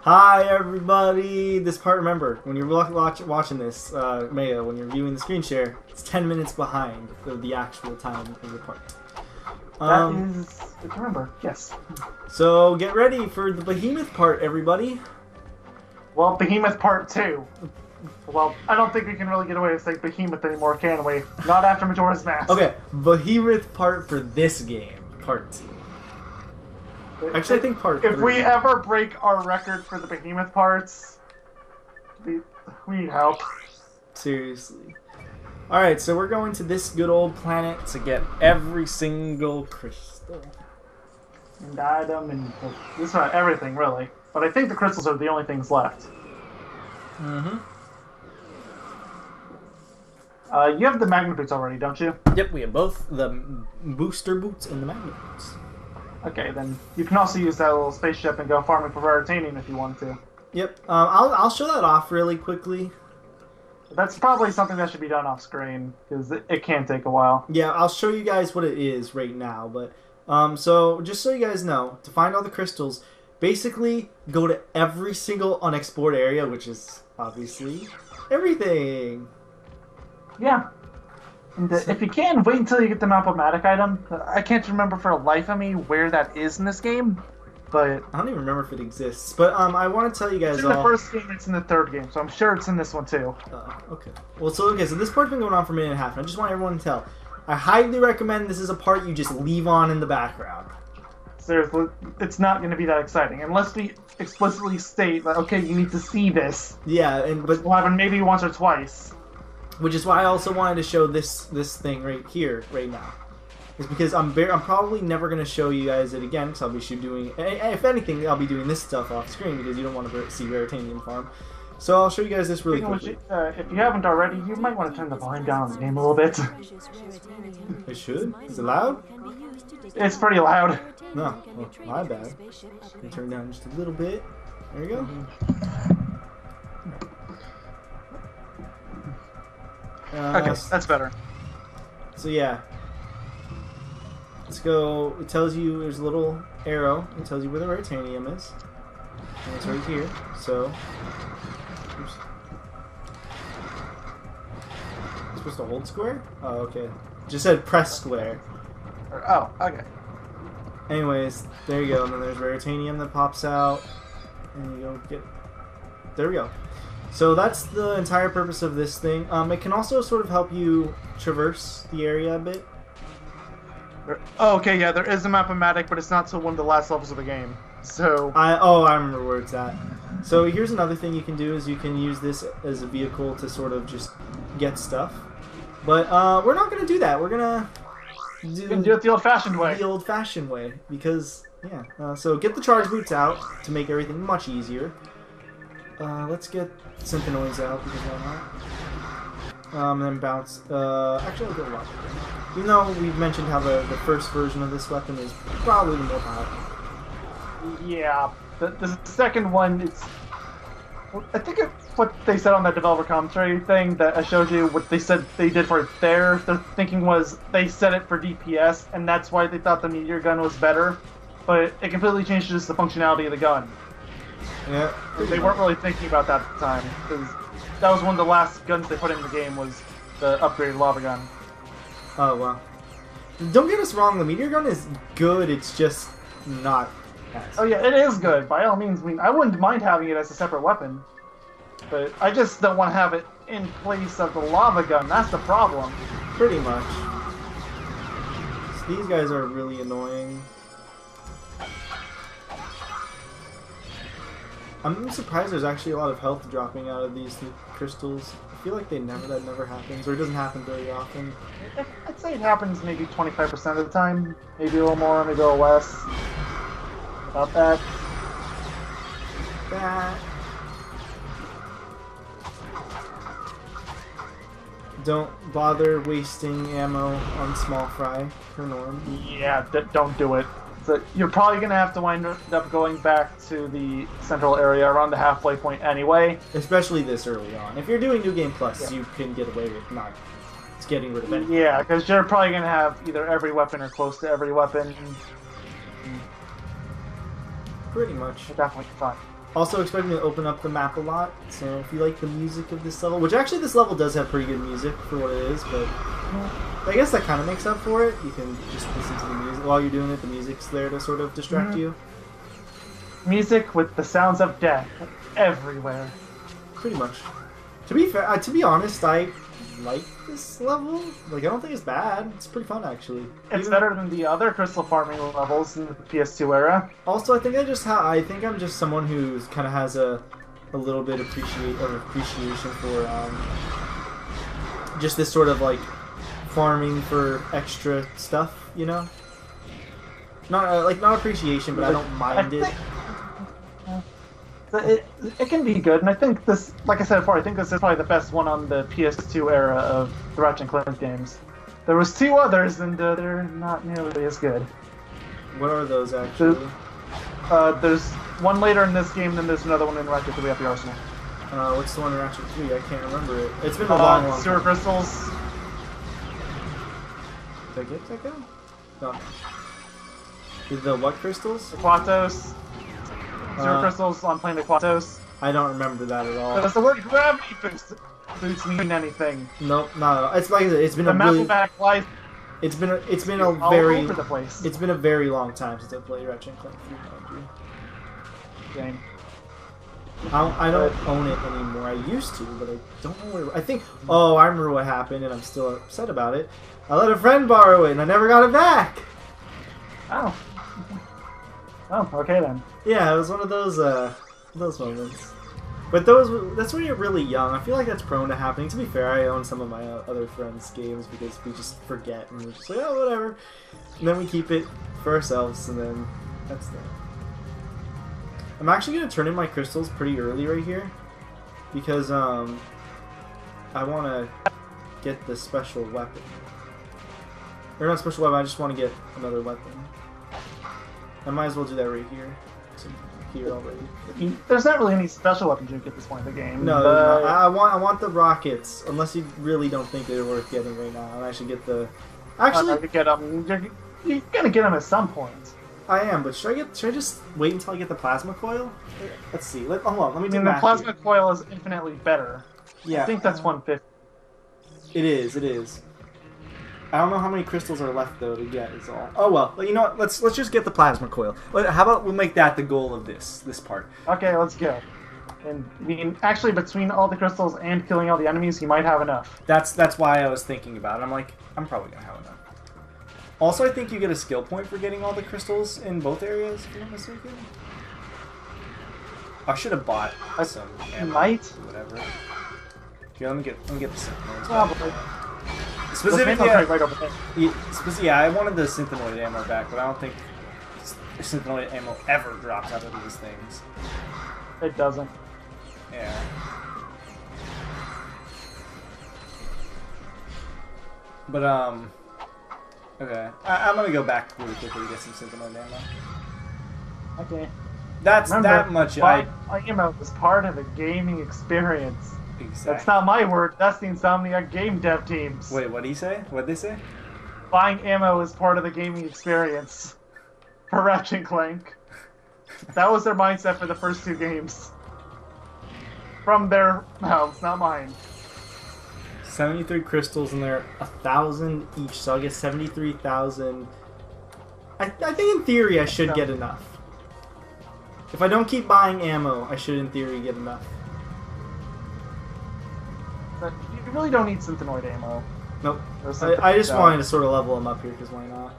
Hi everybody! This part, remember, when you're watching this, Maya, when you're viewing the screen share, it's 10 minutes behind the actual time of the part. That is, remember, yes. So get ready for the Behemoth part, everybody. Well, Behemoth Part 2. Well, I don't think we can really get away with saying Behemoth anymore, can we? Not after Majora's Mask. Okay, Behemoth part for this game, part 2. Actually, I think part 3. If we ever break our record for the Behemoth parts, we need help. Seriously. Alright, so we're going to this good old planet to get every single crystal. And item, and just about everything, really. But I think the crystals are the only things left. Mm-hmm. You have the magnet boots already, don't you? Yep, we have both the booster boots and the magnet boots. Okay, then you can also use that little spaceship and go farming for Raritanium if you want to. Yep, I'll show that off really quickly. That's probably something that should be done off screen, because it can take a while. Yeah, I'll show you guys what it is right now, but so just so you guys know, to find all the crystals, basically go to every single unexplored area, which is obviously everything. Yeah. And if you can, wait until you get the Map-O-Matic item. I can't remember for the life of me where that is in this game, but... I don't even remember if it exists, but I want to tell you guys it's in the first game, it's in the third game, so I'm sure it's in this one too. Okay. Well, so this part's been going on for a minute and a half, and I just want everyone to tell. I highly recommend this is a part you just leave on in the background. Seriously, it's not going to be that exciting, unless we explicitly state that, okay, you need to see this. Yeah, but we'll happen maybe once or twice. Which is why I also wanted to show this thing right here, right now. Is because I'm probably never going to show you guys it again, because I'll be doing... If anything, I'll be doing this stuff off screen, because you don't want to see Raritanium farm. So I'll show you guys this really quickly. If you haven't already, you might want to turn the volume down on the game a little bit. It should? Is it loud? It's pretty loud. No, well, my bad. Can turn down just a little bit. There you go. Okay, that's better. So yeah, let's go. It tells you there's a little arrow. It tells you where the Raritanium is, and it's right here. So, oops. I'm supposed to hold square? Oh, okay. Just said press square. Oh, okay. Anyways, there you go. And then there's Raritanium that pops out, and you go get. There we go. So that's the entire purpose of this thing. It can also sort of help you traverse the area a bit. Oh, okay, yeah, there is a Map-O-Matic, but it's not till one of the last levels of the game. So I remember where it's at. So here's another thing you can do is you can use this as a vehicle to sort of just get stuff. But we're not gonna do that. We're gonna do it the old-fashioned way. The old-fashioned way, because yeah. So get the charge boots out to make everything much easier. Let's get Synthenoids out because why not? And then bounce. Actually, I'll go watch it. Even though we've mentioned how the first version of this weapon is probably the more powerful. Yeah, the second one is. I think what they said on that developer commentary thing that I showed you, what they said they did for their thinking was they set it for DPS, and that's why they thought the meteor gun was better. But it completely changed just the functionality of the gun. Yeah, they weren't really thinking about that at the time, because that was one of the last guns they put in the game was the upgraded lava gun. Oh, wow. Don't get us wrong, the meteor gun is good, it's just not as... Oh yeah, it is good, by all means. I mean, I wouldn't mind having it as a separate weapon, but I just don't want to have it in place of the lava gun, that's the problem. Pretty much. So these guys are really annoying. I'm surprised there's actually a lot of health dropping out of these crystals. I feel like that never happens, or it doesn't happen very often. I'd say it happens maybe 25% of the time. Maybe a little more, maybe a little less. About that. Don't bother wasting ammo on small fry for Norm. Yeah, don't do it. So you're probably going to have to wind up going back to the central area around the halfway point anyway. Especially this early on. If you're doing New Game Plus, you can get away with not getting rid of anything. Yeah, because you're probably going to have either every weapon or close to every weapon. Pretty much. Definitely fun. Also expect me to open up the map a lot, so if you like the music of this level, which actually this level does have pretty good music for what it is, but I guess that kind of makes up for it. You can just listen to the music while you're doing it. The music's there to sort of distract you. Music with the sounds of death everywhere. Pretty much. To be fair, to be honest, I like this level. Like, I don't think it's bad. It's pretty fun, actually. It's better than the other crystal farming levels in the PS2 era. Also, I think I think I'm just someone who kind of has a little bit of appreciation for just this sort of like farming for extra stuff, you know. Not appreciation, but I don't mind it. It can be good, and I think this, like I said before, I think this is probably the best one on the PS2 era of the Ratchet Clank games. There was 2 others, and they're not nearly as good. What are those, actually? There's one later in this game, then there's another one in Ratchet 3 at the Arsenal. What's the one in Ratchet 3? I can't remember it. It's been a long Sewer time. crystals. Did I get that guy? No. The what crystals? The Quatos. Sewer crystals on Planet Quatos. I don't remember that at all. Does the word gravity boost mean anything? Nope, no. It's like I said, it's been the a really. Back life. It's been a all very. over the place. It's been a very long time since I played Ratchet Clank 3. Game. I don't own it anymore. I used to, but I don't know where. I think. Oh, I remember what happened, and I'm still upset about it. I let a friend borrow it, and I never got it back. Oh. Oh, okay then. Yeah, it was one of those moments. But that's when you're really young. I feel like that's prone to happening. To be fair, I own some of my other friends' games because we just forget and we're just like, oh, whatever. And then we keep it for ourselves, and then that's that. I'm actually gonna turn in my crystals pretty early right here because I want to get the special weapon. Or not special weapon. I just want to get another weapon. I might as well do that right here. So here already. There's not really any special weapons you can get at this point in the game. No, I want the rockets. Unless you really don't think they're worth getting right now, and I should get the. Actually, get them. You're gonna get them at some point. I am, but should I just wait until I get the plasma coil? Let's see. Hold on. Let me do the math plasma here. coil is infinitely better. Yeah, I think that's 150. It is. It is. I don't know how many crystals are left though to get. Is all. Oh well. You know what? Let's just get the plasma coil. How about we'll make that the goal of this part? Okay, let's go. And I mean, actually, between all the crystals and killing all the enemies, you might have enough. That's why I was thinking about it. I'm like, I'm probably gonna have enough. Also, I think you get a skill point for getting all the crystals in both areas, if I'm not mistaken. I should have bought some ammo. Might. Whatever. Here, let me get the Synthanoids. Probably. Specifically, right over there. yeah, I wanted the Synthanoid ammo back, but I don't think Synthanoid ammo ever drops out of these things. It doesn't. Yeah. But, okay. I'm gonna go back really quickly to get some Synthanoid ammo. Okay. That's Remember, that much. ammo is part of the gaming experience. Exactly. That's not my word. That's the Insomniac game dev teams. Wait, what did he say? What did they say? Buying ammo is part of the gaming experience for Ratchet Clank. That was their mindset for the first 2 games. From their mouths, not mine. 73 crystals and they're 1,000 each, so I'll get 73,000. I think in theory I should get enough. If I don't keep buying ammo, I should in theory get enough. But you really don't need Synthanoid ammo. Nope. I just wanted to sort of level them up here, because why not?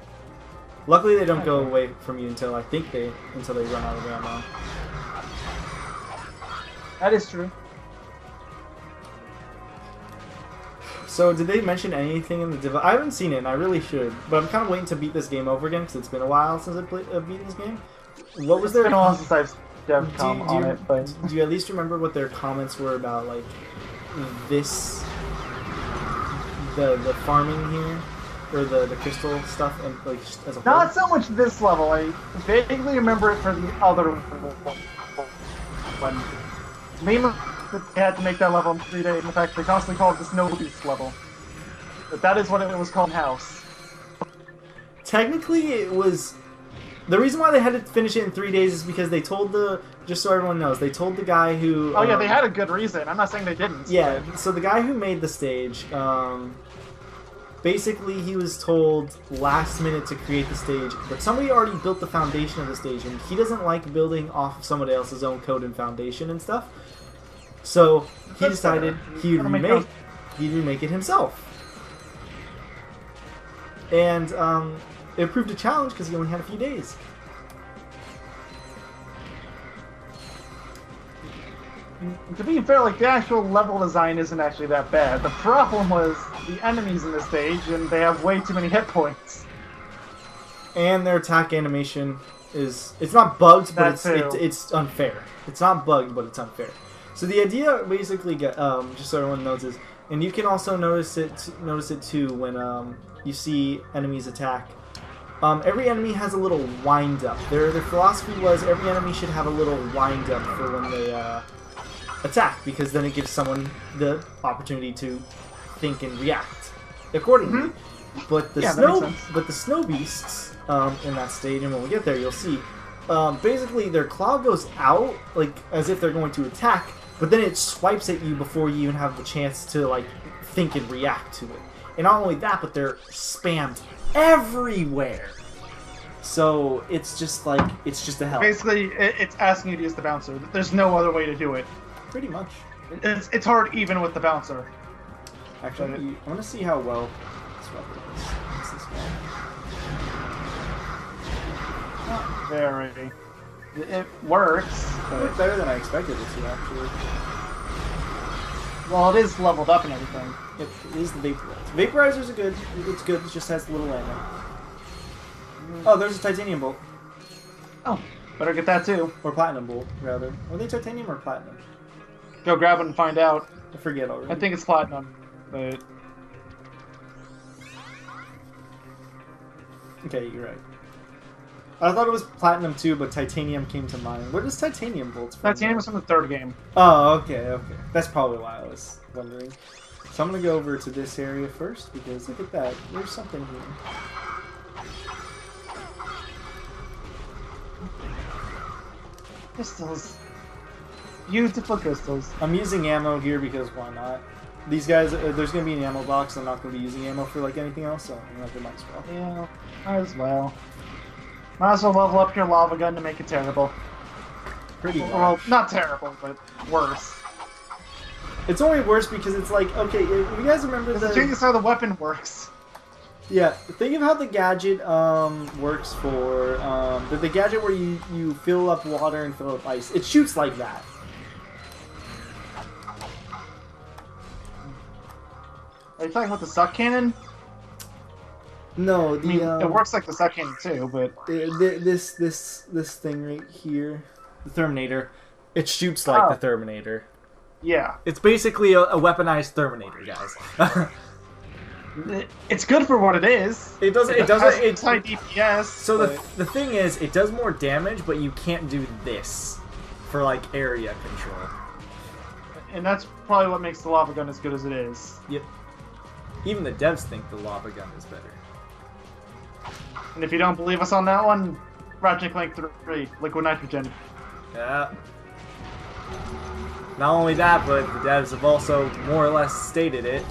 Luckily they don't go away from you until they run out of ammo. That is true. So did they mention anything in the I haven't seen it, and I really should. But I'm kind of waiting to beat this game over again, because it's been a while since I've beaten this game. What was their... It's been a while since I've DevCom on it, but... Do you at least remember what their comments were about, like, this... The farming here? Or the crystal stuff, and like, just as a whole? Not so much this level. I vaguely remember it for the other one. Mainly that they had to make that level in 3 days. In fact, they constantly called it the Snow Beast level. But that is what it was called in-house. Technically, it was... The reason why they had to finish it in 3 days is because they told the just so everyone knows, they told the guy who... Oh yeah, they had a good reason. I'm not saying they didn't. Yeah, so the guy who made the stage, basically he was told last minute to create the stage, but somebody already built the foundation of the stage, and he doesn't like building off of somebody else's own code and foundation and stuff. So he decided he'd remake it himself. And it proved a challenge because he only had a few days. To be fair, like, the actual level design isn't actually that bad. The problem was the enemies in this stage, and they have way too many hit points. And their attack animation is... It's not bugged, but it's unfair. It's not bugged, but it's unfair. So the idea, basically, just so everyone knows, is... And you can also notice it too when you see enemies attack. Every enemy has a little wind-up. Their philosophy was every enemy should have a little wind-up for when they... attack, because then it gives someone the opportunity to think and react accordingly. But the snow beasts in that stage, and when we get there, you'll see. Basically, their claw goes out like as if they're going to attack, but then it swipes at you before you even have the chance to like think and react to it. And not only that, but they're spammed everywhere. So it's just like a hell. Basically, it's asking you to use the bouncer. There's no other way to do it. Pretty much. It's hard even with the bouncer. Actually, I want to see how well this weapon is. What's this one? Not very. It works. It's better than I expected it to, actually. Well, it is leveled up and everything. It is the Vaporizer. Vaporizers are good. It's good. It just has a little ammo. Oh, there's a titanium bolt. Oh, better get that too. Or platinum bolt, rather. Are they titanium or platinum? Go grab it and find out. I forget already. I think it's platinum, but... Okay, you're right. I thought it was platinum too, but titanium came to mind. Where does titanium bolts from? Titanium was from the third game. Oh, okay. That's probably why I was wondering. So I'm going to go over to this area first, because look at that. There's something here. Crystals. Beautiful crystals. I'm using ammo here because why not? These guys, there's going to be an ammo box. I'm not going to be using ammo for like anything else, so I might as well. Yeah, might as well. Might as well level up your lava gun to make it terrible. Pretty much. Well, not terrible, but worse. It's only worse because it's like, okay, you guys remember the... Change is how the weapon works. Yeah, think of how the gadget works for... the gadget where you fill up water and fill up ice. It shoots like that. Are you talking about the suck cannon? No, I mean, it works like the suck cannon too, but... This thing right here, the Terminator, it shoots like the Terminator. Yeah. It's basically a weaponized Terminator, guys. It's good for what it is. It's high DPS. So the thing is, it does more damage, but you can't do this for like area control. And that's probably what makes the lava gun as good as it is. Yep. Even the devs think the lava gun is better. And if you don't believe us on that one, Ratchet Clank 3, Liquid Nitrogen. Yeah. Not only that, but the devs have also more or less stated it.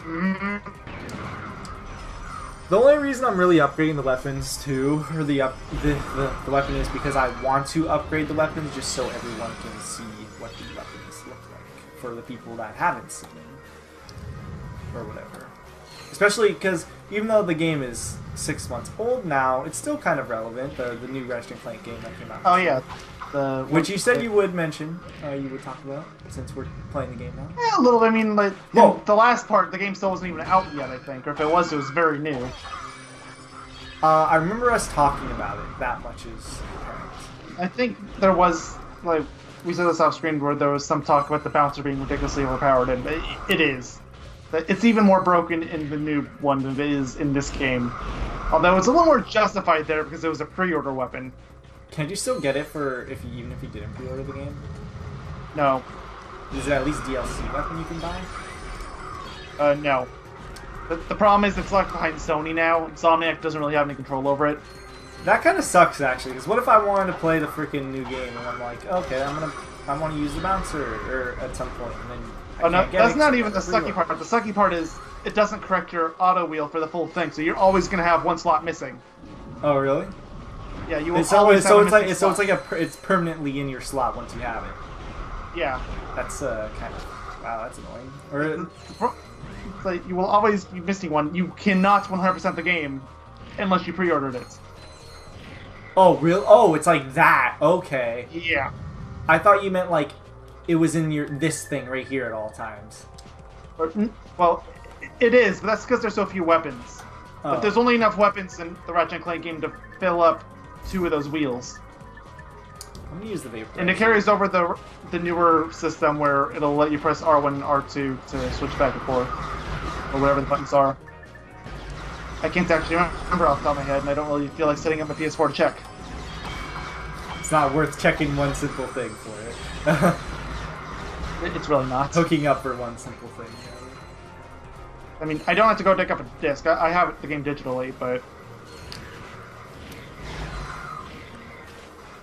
Mm-hmm. The only reason I'm really upgrading the weapons too, or the weapon, is because I want to upgrade the weapons just so everyone can see what the weapons look like for the people that haven't seen them or whatever. Especially because even though the game is 6 months old now, it's still kind of relevant. The new Ratchet Clank game that came out. Oh yeah. Which you said you would mention, you would talk about, since we're playing the game now. Yeah, a little. I mean, like, the last part, the game still wasn't even out yet, I think. Or if it was very new. I remember us talking about it. That much is apparent. I think there was, like, we said this off screen, where there was some talk about the bouncer being ridiculously overpowered, and it is. It's even more broken in the new one than it is in this game. Although it's a little more justified there because it was a pre-order weapon. Can't you still get it even if you didn't pre-order the game? No. Is it at least DLC weapon you can buy? No. The problem is it's locked behind Sony now. Insomniac doesn't really have any control over it. That kind of sucks, actually, because what if I wanted to play the freaking new game and I'm like, okay, I want to use the bouncer or at some point, and then Oh no, that's not even the sucky part. The sucky part is it doesn't correct your auto wheel for the full thing, so you're always gonna have one slot missing. Oh really? Yeah, you will always have a missing slot. it's permanently in your slot once you have it. Yeah. That's kind of wow, that's annoying. Or like you will always be missing one. You cannot 100% the game unless you pre-ordered it. oh real? Oh, it's like that. Okay. Yeah. I thought you meant like it was in this thing right here at all times. Well, it is, but that's because there's so few weapons. Oh. But there's only enough weapons in the Ratchet Clank game to fill up 2 of those wheels. I'm gonna use the vapor. And it carries over the newer system where it'll let you press R1 and R2 to switch back and forth, or whatever the buttons are. I can't actually remember off the top of my head, and I don't really feel like setting up my PS4 to check. It's not worth checking one simple thing for it. It's really not. Hooking up for one simple thing. I mean, I don't have to go dig up a disc. I have the game digitally, but...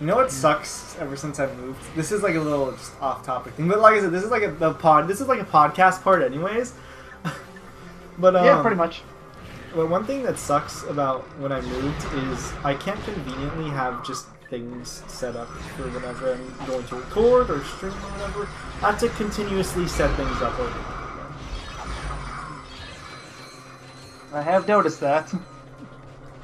You know what sucks ever since I've moved? This is like a little just off-topic thing, but like I said, this is like this is like a podcast part anyways. But yeah, pretty much. But one thing that sucks about when I moved is I can't conveniently have just things set up for whenever I'm going to record or stream or whatever. I have to continuously set things up over and over again. I have noticed that.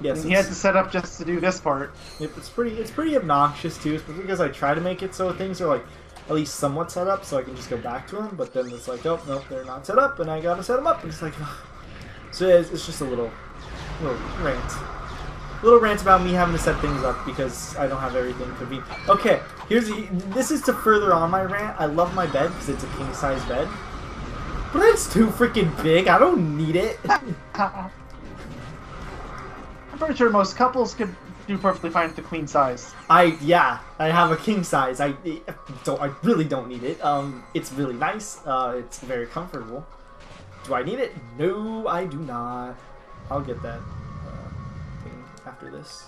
Yes, and he had to set up just to do this part. Yep, it's pretty obnoxious too, because I try to make it so things are like at least somewhat set up, so I can just go back to them. But then it's like, oh nope, they're not set up, and I gotta set them up. And it's like, ugh. So it's just a little rant about me having to set things up because I don't have everything convenient. Okay, this is to further on my rant. I love my bed because it's a king size bed, but it's too freaking big. I don't need it. I'm pretty sure most couples could do perfectly fine with the queen size. I have a king size. I really don't need it. It's really nice. It's very comfortable. Do I need it? No, I do not. I'll get that thing after this.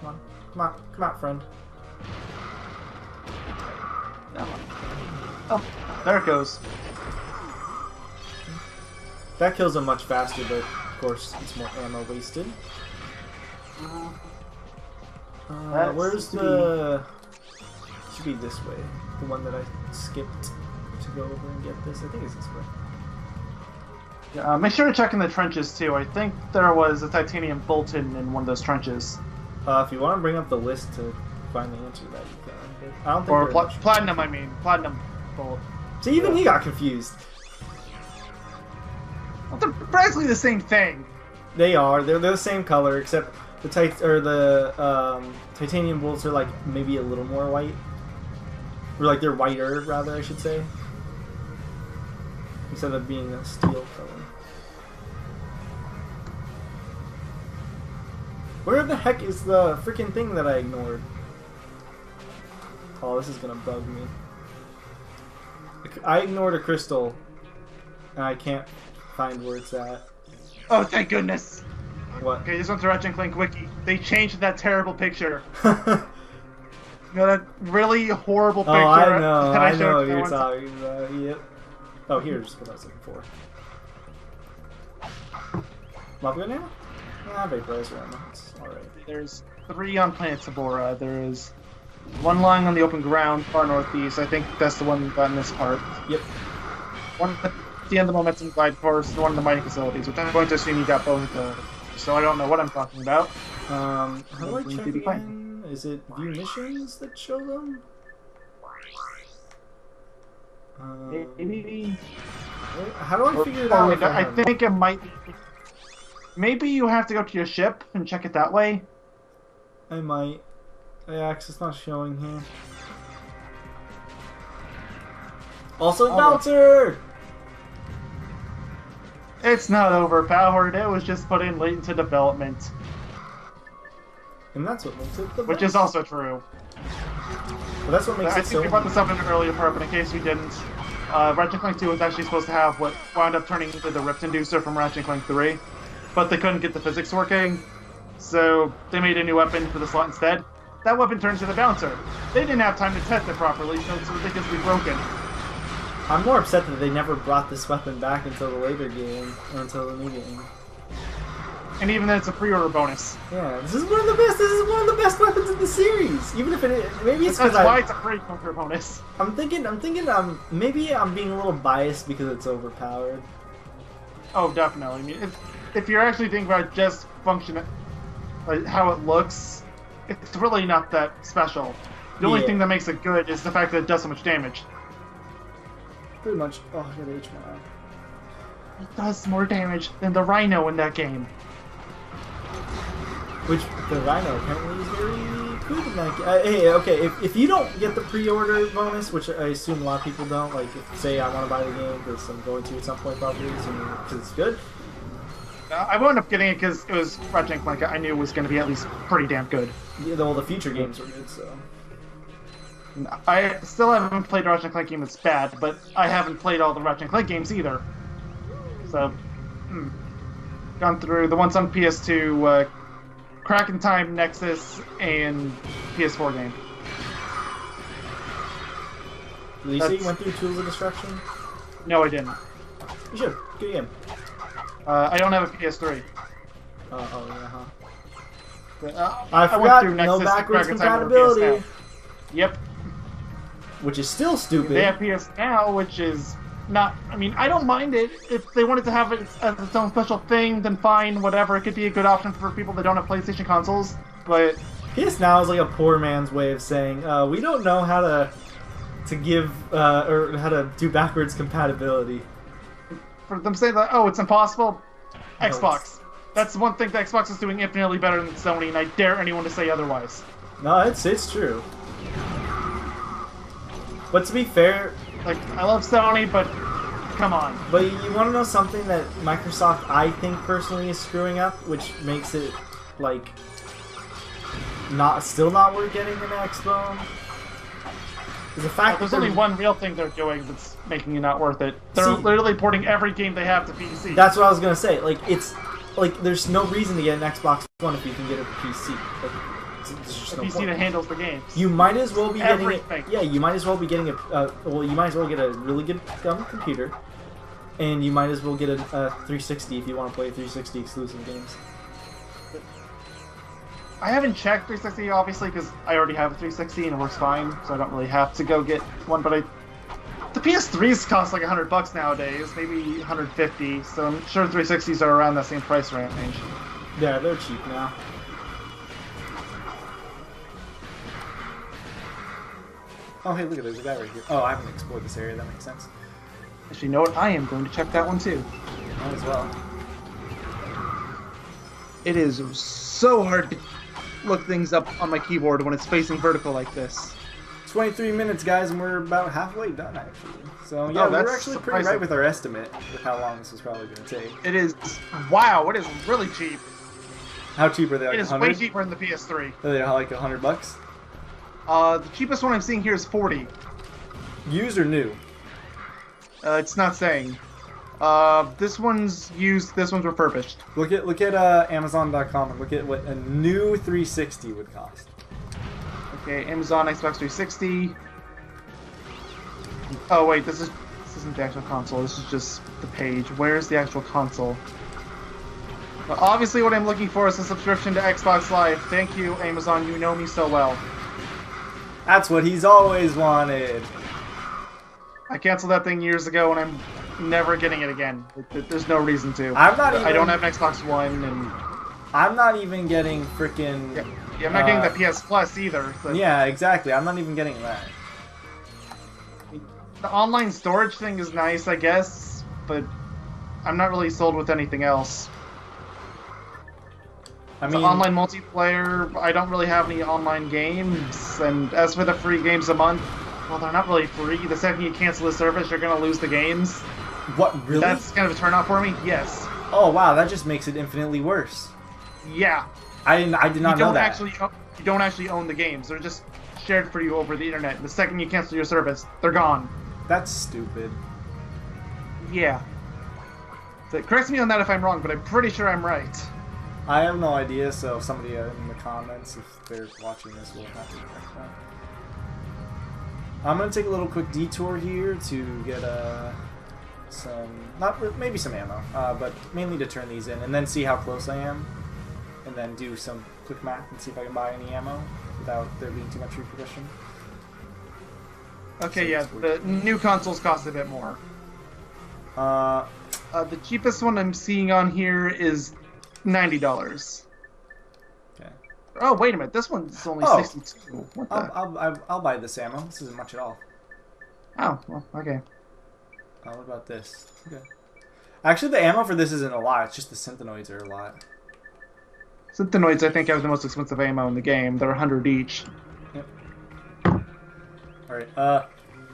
Come on, friend. Oh, there it goes. That kills him much faster, but of course it's more ammo wasted. Where's the... Should be this way. The one that I skipped to go over and get this. I think it's this way. Yeah, make sure to check in the trenches too. I think there was a titanium bolt hidden in one of those trenches. If you want to bring up the list to find the answer to that, you can. But I don't think or platinum, I mean. Platinum bolt. See, even he got confused. Well, they're practically the same thing. They are. They're the same color, except the titanium bolts are like maybe a little more white, or like they're whiter, rather, I should say, instead of being a steel color. Where the heck is the freaking thing that I ignored? Oh, this is gonna bug me. I ignored a crystal, and I can't find where it's at. Oh, thank goodness! What? Okay, this one's the Ratchet Clank wiki. They changed that terrible picture. You know, that really horrible picture. Oh, I know. That I know showed what you're talking about. Yep. Oh, here's what I was looking for. Love gun ammo? Ah, vaporizer ammo. It's alright. There's 3 on Planet Tabora. There is 1 lying on the open ground, far northeast. I think that's the one we got in this part. Yep. 1 at the end of the Momentum Glide Course, and 1 in the mining facilities, which I'm going to assume you got both of those. So I don't know what I'm talking about. How do I check again? Is it view missions that show them? Maybe. How do I figure it out? I think it might be. Maybe you have to go to your ship and check it that way. I might. Yeah, because it's not showing here. Also, bouncer! It's not overpowered, it was just put in late into development. And that's what makes it the best. Which is also true. Well, that's what makes I it so... think we brought this up in an earlier part, but in case we didn't, Ratchet Clank 2 was actually supposed to have what wound up turning into the Rift Inducer from Ratchet Clank 3. but they couldn't get the physics working, so they made a new weapon for the slot instead. That weapon turns into the bouncer. They didn't have time to test it properly, so it's ridiculously broken. I'm more upset that they never brought this weapon back until the later game, or until the new game. And even then, it's a pre-order bonus. Yeah, this is one of the best. This is one of the best weapons in the series. Even if it, maybe it's that's why it's a pre-order bonus. I'm thinking, maybe I'm being a little biased because it's overpowered. Oh, definitely. I mean, if you're actually thinking about just function, like how it looks, it's really not that special. The only thing that makes it good is the fact that it does so much damage. Pretty much. Oh, I got H now. It does more damage than the Rhino in that game. Which the Rhino apparently is very good in that game. Hey, okay, if you don't get the pre-order bonus, which I assume a lot of people don't, like, if, say I want to buy the game because I'm going to at some point probably, because it's good. I wound up getting it because it was Ratchet Clank. I knew it was going to be at least pretty damn good. Yeah, all the future games are good, so. I still haven't played a Ratchet Clank game that's bad, but I haven't played all the Ratchet Clank games either. So, gone through the ones on PS2, Crack in Time, Nexus, and PS4 game. Did you say you went through Tools of Destruction? No, I didn't. You should. Good game. I don't have a PS3. Oh yeah, huh. But, I forgot, no backwards compatibility. Yep. Which is still stupid. They have PS Now, which is not... I mean, I don't mind it. If they wanted to have it as its own special thing, then fine, whatever. It could be a good option for people that don't have PlayStation consoles, but... PS Now is like a poor man's way of saying, we don't know how to give, or how to do backwards compatibility. For them saying that, oh, it's impossible, Xbox. That's one thing that Xbox is doing infinitely better than Sony, and I dare anyone to say otherwise. No, it's true. But to be fair... Like, I love Sony, but come on. But you want to know something that Microsoft, I think, personally is screwing up, which makes it, like, still not worth getting an Xbone? Is the fact there's only one real thing they're doing that's making it not worth it. They're literally porting every game they have to PC. That's what I was gonna say. Like, there's no reason to get an Xbox One if you can get a PC. Like, there's just a no PC point. that handles the games. You might as well be Everything. getting it. Yeah, you might as well be getting a. Well, you might as well get a really good computer, and you might as well get a 360 if you want to play 360 exclusive games. I haven't checked 360 obviously because I already have a 360 and it works fine, so I don't really have to go get one. But the PS3s cost like $100 nowadays, maybe 150. So I'm sure 360s are around that same price range. Yeah, they're cheap now. Oh, hey, look at there's a guy right here. Oh, I haven't explored this area. That makes sense. Actually, you know what? I am going to check that one too. Might as well. It is so hard to look things up on my keyboard when it's facing vertical like this. 23 minutes, guys, and we're about halfway done, actually. So, yeah, we're actually pretty right with our estimate with how long this was probably going to take. It is... Wow, it is really cheap. How cheap are they? Like it is 100? way cheaper than the PS3. Are they like $100? The cheapest one I'm seeing here is 40. Used or new? It's not saying. This one's used, this one's refurbished. Look at Amazon.com and look at what a new 360 would cost. Okay, Amazon Xbox 360. Oh wait, this isn't the actual console. This is just the page. Where's the actual console? Well, obviously, what I'm looking for is a subscription to Xbox Live. Thank you, Amazon. You know me so well. That's what he's always wanted. I canceled that thing years ago, and I'm never getting it again. There's no reason to. I don't have an Xbox One, and I'm not even getting freaking. Yeah, I'm not getting the PS Plus either. So. Yeah, exactly. I'm not even getting that. The online storage thing is nice, I guess, but I'm not really sold with anything else. I mean, online multiplayer, I don't really have any online games, and as for the free games a month, well, they're not really free. The second you cancel the service, you're going to lose the games. What, really? That's kind of a turn-off for me, yes. Oh, wow, that just makes it infinitely worse. Yeah. I did not know that. You don't actually own the games. They're just shared for you over the internet. The second you cancel your service, they're gone. That's stupid. Yeah. So correct me on that if I'm wrong, but I'm pretty sure I'm right. I have no idea, so somebody in the comments, if they're watching this, will have to correct that. I'm gonna take a little quick detour here to get maybe some ammo, but mainly to turn these in, and then see how close I am, and then do some quick math and see if I can buy any ammo without there being too much repercussion. Okay, yeah, the new consoles cost a bit more. The cheapest one I'm seeing on here is $90. Okay. Oh, wait a minute, this one's only 62. What the? I'll buy this ammo. This isn't much at all. Oh, well, okay. What about this? Okay. Actually, the ammo for this isn't a lot. It's just the synthenoids are a lot. Synthenoids, I think, have the most expensive ammo in the game. They're 100 each. Yep. Alright,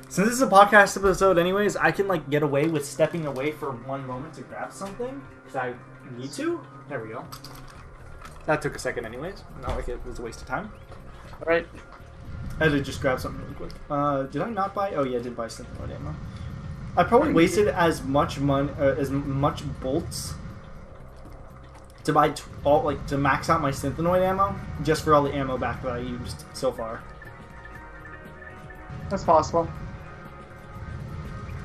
since this is a podcast episode anyways, I can, like, get away with stepping away for 1 moment to grab something, because I need to. There we go. That took a second anyways. Not like it was a waste of time. Alright. I had to just grab something really quick. Did I not buy? Oh yeah, I did buy synthenoid ammo. I probably wasted as much money, as much bolts to buy to max out my synthenoid ammo, just for all the ammo back that I used so far. That's possible.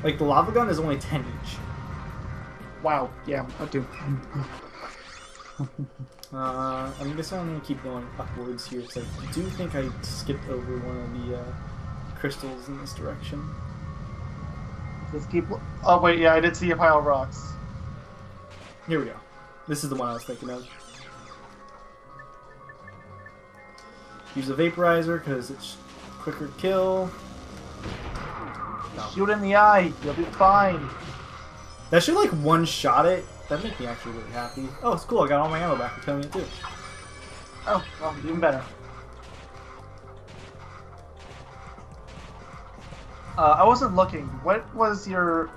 Like the lava gun is only 10 each. Wow. Yeah, I do. I guess I'm gonna keep going upwards here because I do think I skipped over one of the crystals in this direction. Let's keep. Oh wait, yeah, I did see a pile of rocks. Here we go. This is the one I was thinking of. Use the vaporizer because it's quicker kill. No. Shoot in the eye. You'll be fine. That should like one-shot it. That'd make me actually really happy. Oh, it's cool. I got all my ammo back for killing it too. Oh, well, even better. I wasn't looking. What was your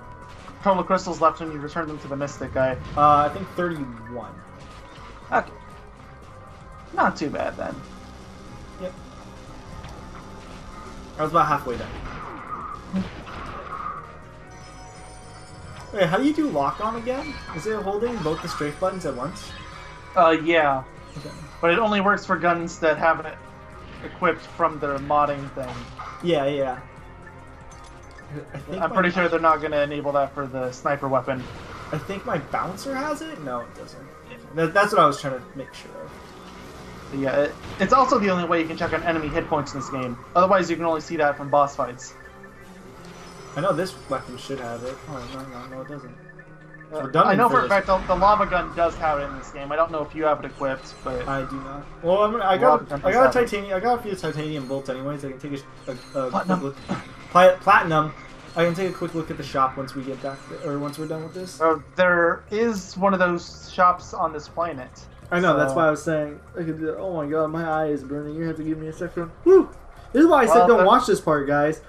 total crystals left when you returned them to the Mystic guy? I think 31. Okay. Not too bad then. Yep. I was about halfway done. Wait, how do you do lock-on again? Is it holding both the strafe buttons at once? Yeah. Okay. But it only works for guns that have it equipped from their modding thing. Yeah, yeah. I'm pretty sure they're not going to enable that for the sniper weapon. I think my bouncer has it? No, it doesn't. That's what I was trying to make sure of. Yeah, it's also the only way you can check on enemy hit points in this game. Otherwise, you can only see that from boss fights. I know this weapon should have it. Oh, no, it doesn't. I know for a fact the lava gun does have it in this game. I don't know if you have it equipped, but I do not. Well, I got a titanium. I got a few titanium bolts anyways. I can take a quick look. Platinum. I can take a quick look at the shop once we get back, or once we're done with this. There is one of those shops on this planet. I know. So, that's why I was saying. I could do that. Oh my god, my eye is burning. You have to give me a second. Woo! This is why I said don't watch this part, guys.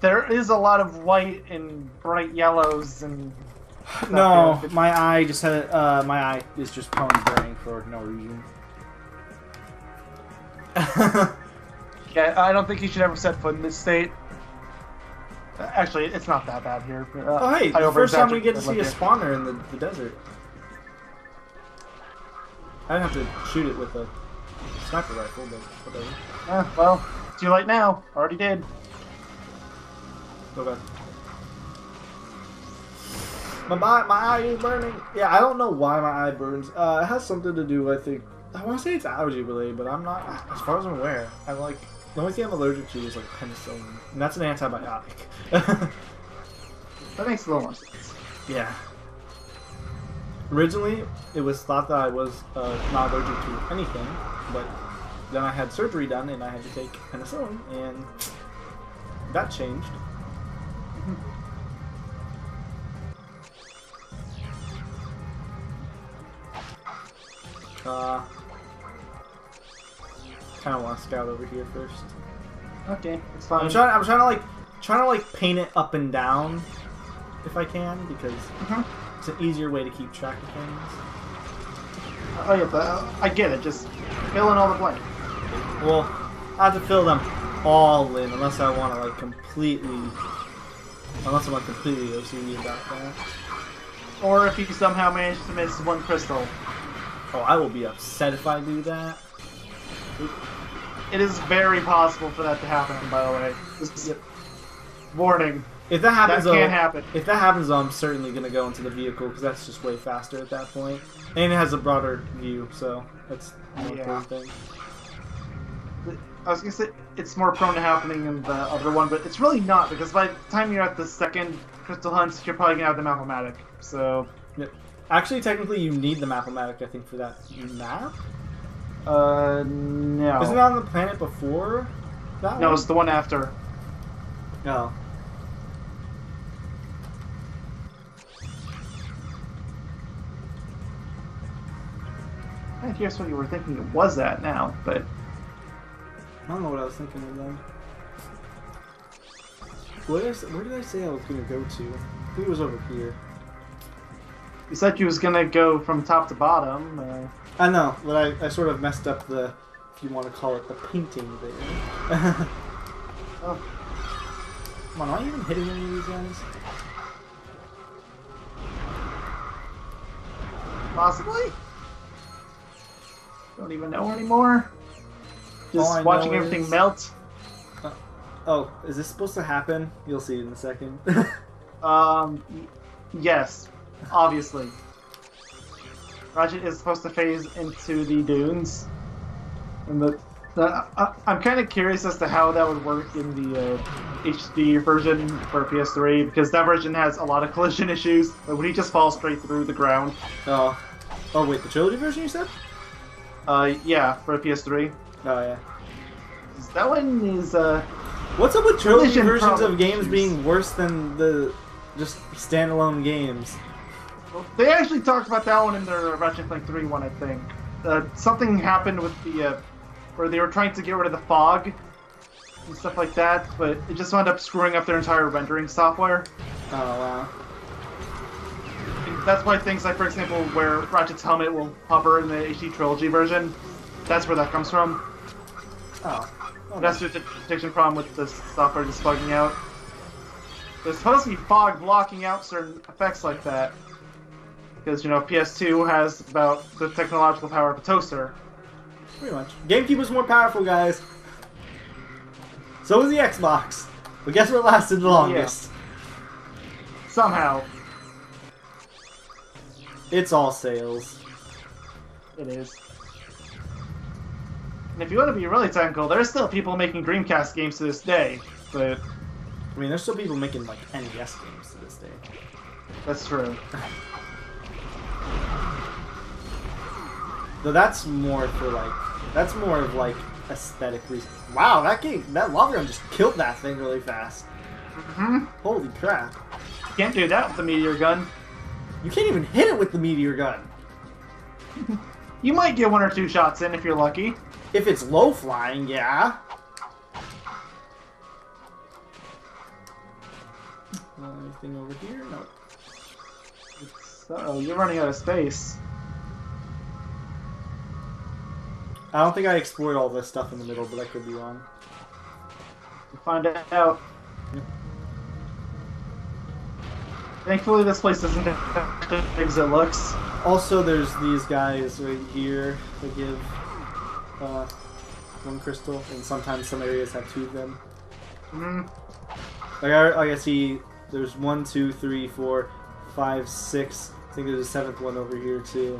There is a lot of white and bright yellows and. No, my eye just had my eye is just prone to burning for no reason. Yeah, I don't think you should ever set foot in this state. Actually, it's not that bad here. Oh hey, the first time we get to see a spawner in the desert. I'd have to shoot it with a sniper rifle, but whatever. Well, too late now. Already did. Okay. My eye is burning. Yeah, I don't know why my eye burns. It has something to do, I think. I want to say it's allergy related, but I'm not. As far as I'm aware, I'm like the only thing I'm allergic to is like penicillin, and that's an antibiotic. That makes a little more sense. Yeah. Originally, it was thought that I was not allergic to anything, but then I had surgery done and I had to take penicillin, and that changed. Kind of want to scout over here first. Okay, it's fine. I'm trying to like paint it up and down, if I can, because it's an easier way to keep track of things. Oh yeah, but I get it. Just fill in all the blanks. Well, I have to fill them all in, unless I want to like completely OCD about that. or if you somehow manage to miss one crystal. Oh, I will be upset if I do that. It is very possible for that to happen, by the way. Just warning. If that happens, That can't happen. If that happens, I'm certainly gonna go into the vehicle because that's just way faster at that point, and it has a broader view, so that's a more important thing. I was gonna say it's more prone to happening in the other one, but it's really not because by the time you're at the second crystal hunt, you're probably gonna have the Mathematic. So, Yep. Actually, technically, you need the Mathematic, I think, for that map. no. Isn't that on the planet before that? No, one? it's the one after. Oh. I'm curious what you were thinking it was at now, but I don't know what I was thinking of then. Where did I say I was gonna go to? I think it was over here. you said you was gonna go from top to bottom. I know, but I sort of messed up the, if you want to call it, the painting there. Oh. Come on, am I even hitting any of these guys? Possibly? Don't even know anymore. All I Just watching know everything is- melt. Oh, is this supposed to happen? You'll see in a second. Yes, obviously. Ratchet is supposed to phase into the dunes. And I'm kind of curious as to how that would work in the HD version for PS3, because that version has a lot of collision issues. Like when he just falls straight through the ground. Oh wait, the trilogy version you said? Yeah, for PS3. Oh yeah. That one is, What's up with trilogy collision versions of problems. games being worse than the just standalone games? They actually talked about that one in their Ratchet Clank 3 one, I think. Something happened with the, where they were trying to get rid of the fog and stuff like that, but it just wound up screwing up their entire rendering software. Oh wow. And that's why things like, for example, where Ratchet's helmet will hover in the HD Trilogy version, that's where that comes from. Oh. That's just a detection problem with the software just bugging out. There's supposed to be fog blocking out certain effects like that. Because, you know, PS2 has about the technological power of a toaster. Pretty much. GameCube was more powerful, guys. So was the Xbox. But guess what lasted the longest? Somehow. It's all sales. It is. And if you want to be really technical, there's still people making Dreamcast games to this day. But I mean, there's still people making, like, NES games to this day. that's true. Though that's more for, like, that's more of, like, aesthetic reasons. Wow, that lava gun just killed that thing really fast. Mm-hmm. Holy crap. You can't do that with the meteor gun. You can't even hit it with the meteor gun. You might get one or two shots in if you're lucky. If it's low flying, yeah. Anything over here? No. Uh-oh, you're running out of space. I don't think I explored all this stuff in the middle, but I could be wrong. We'll find out. Yep. Thankfully, this place isn't as big as it looks. Also, there's these guys right here that give one crystal, and sometimes some areas have two of them. Mm-hmm. Like I see, there's 1, 2, 3, 4, 5, 6. I think there's a 7th one over here too.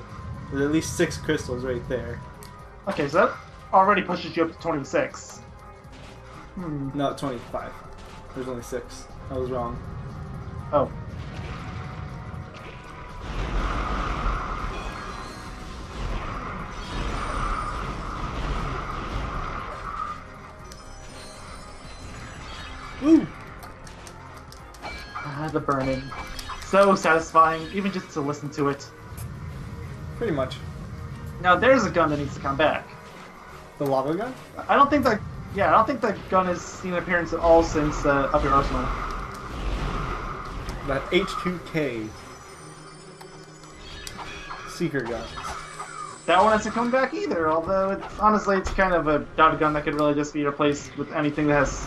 There's at least 6 crystals right there. Okay, so that already pushes you up to 26. No, 25. There's only 6. I was wrong. Oh. Woo! Ah, the burning. So satisfying, even just to listen to it. Pretty much. Now there's a gun that needs to come back. The lava gun? I don't think that gun has seen an appearance at all since Up Your Arsenal. That H2K Seeker guns. That one hasn't come back either, although it's kind of a dud gun that could really just be replaced with anything that has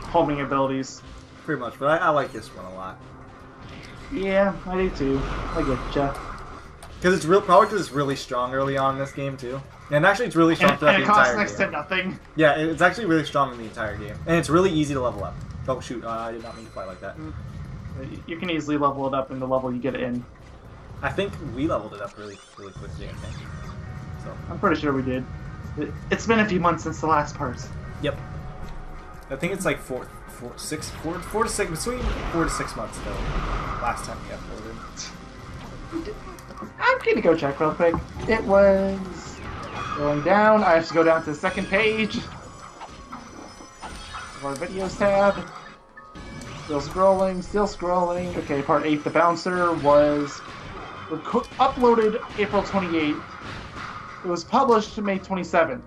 homing abilities. Pretty much, but I like this one a lot. Yeah, I do too. I getcha. Because it's probably because it's really strong early on in this game too. And actually, it's really strong throughout And the it costs entire next game. to nothing. Yeah, it's actually really strong in the entire game, and it's really easy to level up. Oh shoot, I did not mean to fly like that. You can easily level it up in the level you get in. I think we leveled it up really quickly, I think. So. I'm pretty sure we did. It's been a few months since the last part. Yep. I think it's like 4 to 6, between 4 to 6 months though. Last time we uploaded. I'm gonna go check real quick. It was going down. I have to go down to the second page of our videos tab. Still scrolling. Okay, part 8, The Bouncer, was uploaded April 28th. It was published May 27th.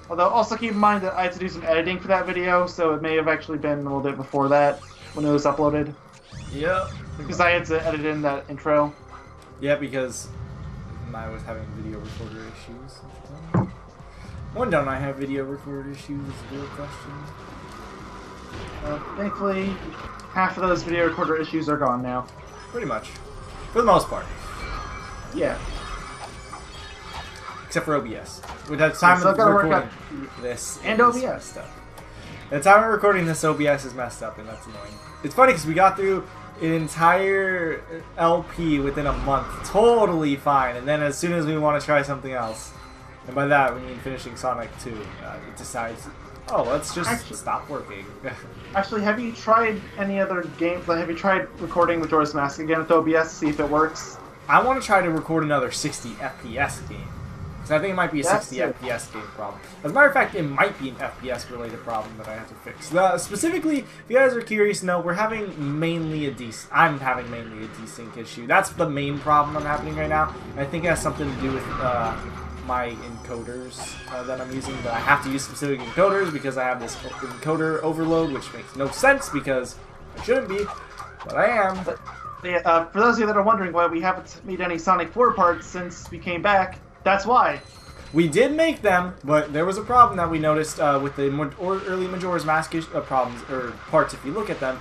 Although, also keep in mind that I had to do some editing for that video, so it may have actually been a little bit before that when it was uploaded. Yep. Because I had to edit in that intro. Yeah, because I was having video recorder issues. When don't I have video recorder issues? Is the real question. Thankfully, half of those video recorder issues are gone now. Pretty much. For the most part. Yeah. Except for OBS. With the time of recording this and is OBS messed up. The time of recording this, OBS is messed up, and that's annoying. It's funny because we got through an entire LP within a month, totally fine, and then as soon as we want to try something else, and by that we mean finishing Sonic 2, it decides, oh, let's just stop working. Actually, have you tried any other games? Like, have you tried recording Majora's Mask again with OBS to see if it works? I want to try to record another 60 FPS game. Because I think it might be a 60 FPS game problem. As a matter of fact, it might be an FPS related problem that I have to fix. Specifically, if you guys are curious to know, I'm having mainly a desync issue. That's the main problem I'm happening right now. And I think it has something to do with my encoders that I'm using. But I have to use specific encoders because I have this encoder overload, which makes no sense because it shouldn't be. But I am. But, yeah, for those of you that are wondering why we haven't made any Sonic 4 parts since we came back, that's why. We did make them, but there was a problem that we noticed with the early Majora's Mask problems or parts. If you look at them,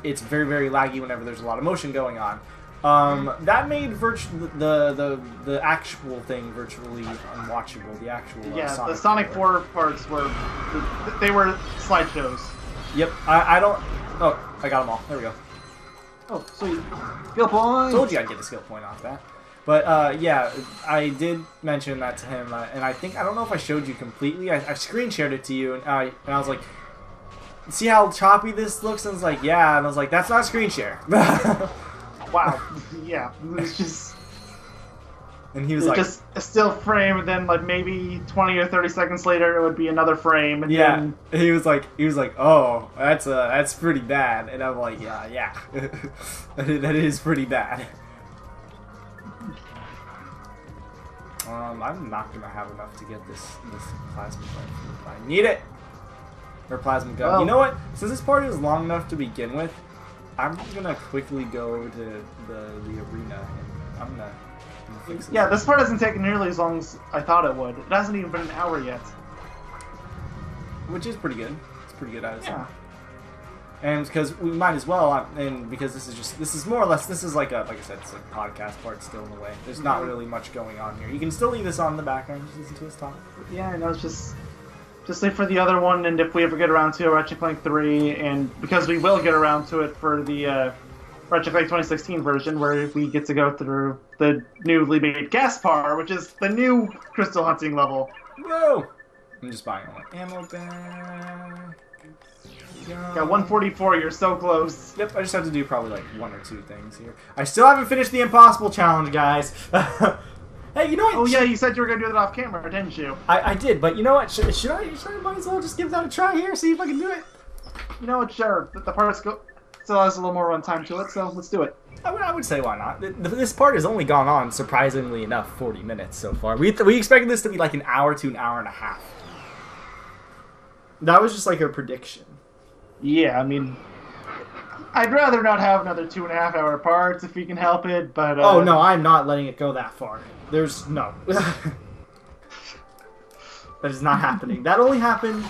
it's very laggy whenever there's a lot of motion going on. That made the actual thing virtually unwatchable. The actual the Sonic 4 parts were slideshows. Yep. I don't. Oh, I got them all. There we go. Oh, sweet. Skill point. Told you I'd get a skill point off that. But, yeah, I did mention that to him, and I don't know if I showed you completely. I screen shared it to you, and I was like, see how choppy this looks? And I was like, yeah, and I was like, that's not screen share. Wow. Yeah, it's just... And he was like... just a still frame, and then, like, maybe 20 or 30 seconds later, it would be another frame, and yeah, then... he was like, oh, that's pretty bad. And I'm like, yeah. That is pretty bad. I'm not gonna have enough to get this plasma gun. I need it! Or plasma gun. Well, you know what? Since this part is long enough to begin with, I'm gonna quickly go to the arena and I'm gonna fix it. Yeah, this part hasn't taken nearly as long as I thought it would. It hasn't even been an hour yet. Which is pretty good. It's pretty good, I would say. Yeah. And because we might as well, and because this is more or less, this is like I said, it's like a podcast part still in a way. There's not really much going on here. You can still leave this on in the background, just listen to us talk. Yeah, I know, it's just like for the other one, and if we ever get around to Ratchet Clank 3, and because we will get around to it for the Ratchet Clank 2016 version, where we get to go through the newly made Gaspar, which is the new crystal hunting level. Whoa! I'm just buying all my ammo back. Got 144, you're so close. Yep, I just have to do probably like 1 or 2 things here. I still haven't finished the impossible challenge, guys. Hey, you know what? Oh yeah, you said you were going to do that off camera, didn't you? I did, but you know what? Should I might as well just give that a try here, see if I can do it. You know what, sure. The part still has a little more runtime to it, so let's do it. I would say why not. This part has only gone on, surprisingly enough, 40 minutes so far. We expected this to be like an hour to an hour and a half. That was just like a prediction. Yeah, I mean, I'd rather not have another 2.5 hour parts if we can help it, but... Oh, no, I'm not letting it go that far. There's... no. That is not happening. That only happened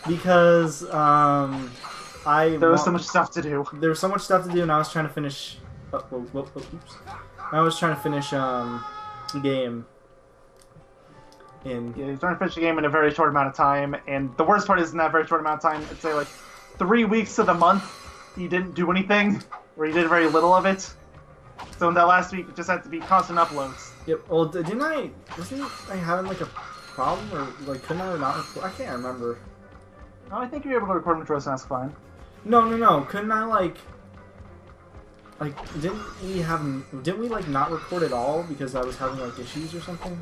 because, There was so much stuff to do. There was so much stuff to do, and I was trying to finish. Oops. I was trying to finish the game. Yeah, you're trying to finish the game in a very short amount of time, and the worst part is in that very short amount of time, I'd say like 3 weeks of the month, you didn't do anything, or you did very little of it. So in that last week, it just had to be constant uploads. Yep. Well, wasn't I having like a problem, or like couldn't I not record? I can't remember. No, I think you're able to record Metro, so that's fine. No. Couldn't I like didn't we like not record at all because I was having like issues or something?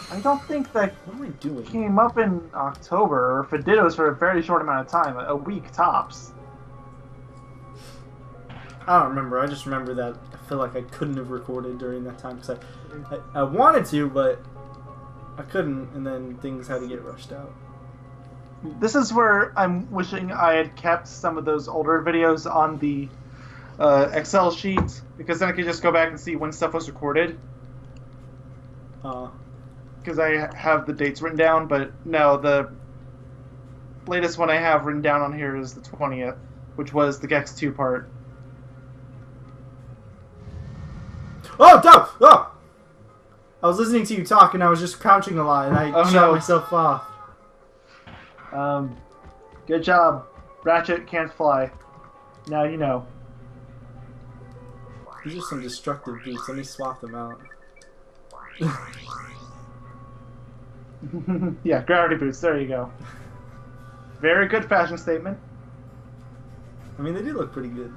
I don't think that What am I doing? came up in October, or if it did, it was for a very short amount of time, a week tops. I don't remember. I just remember that I feel like I couldn't have recorded during that time because I wanted to, but I couldn't, and then things had to get rushed out. This is where I'm wishing I had kept some of those older videos on the Excel sheet, because then I could just go back and see when stuff was recorded. Because I have the dates written down, but no, the latest one I have written down on here is the 20th, which was the Gex 2 part. Oh, no! Oh! I was listening to you talk, and I was just crouching a lot, and I shot myself off. Good job. Ratchet can't fly. Now you know. These are some destructive boots. Let me swap them out. Yeah, gravity boots. There you go. Very good fashion statement. I mean, they do look pretty good.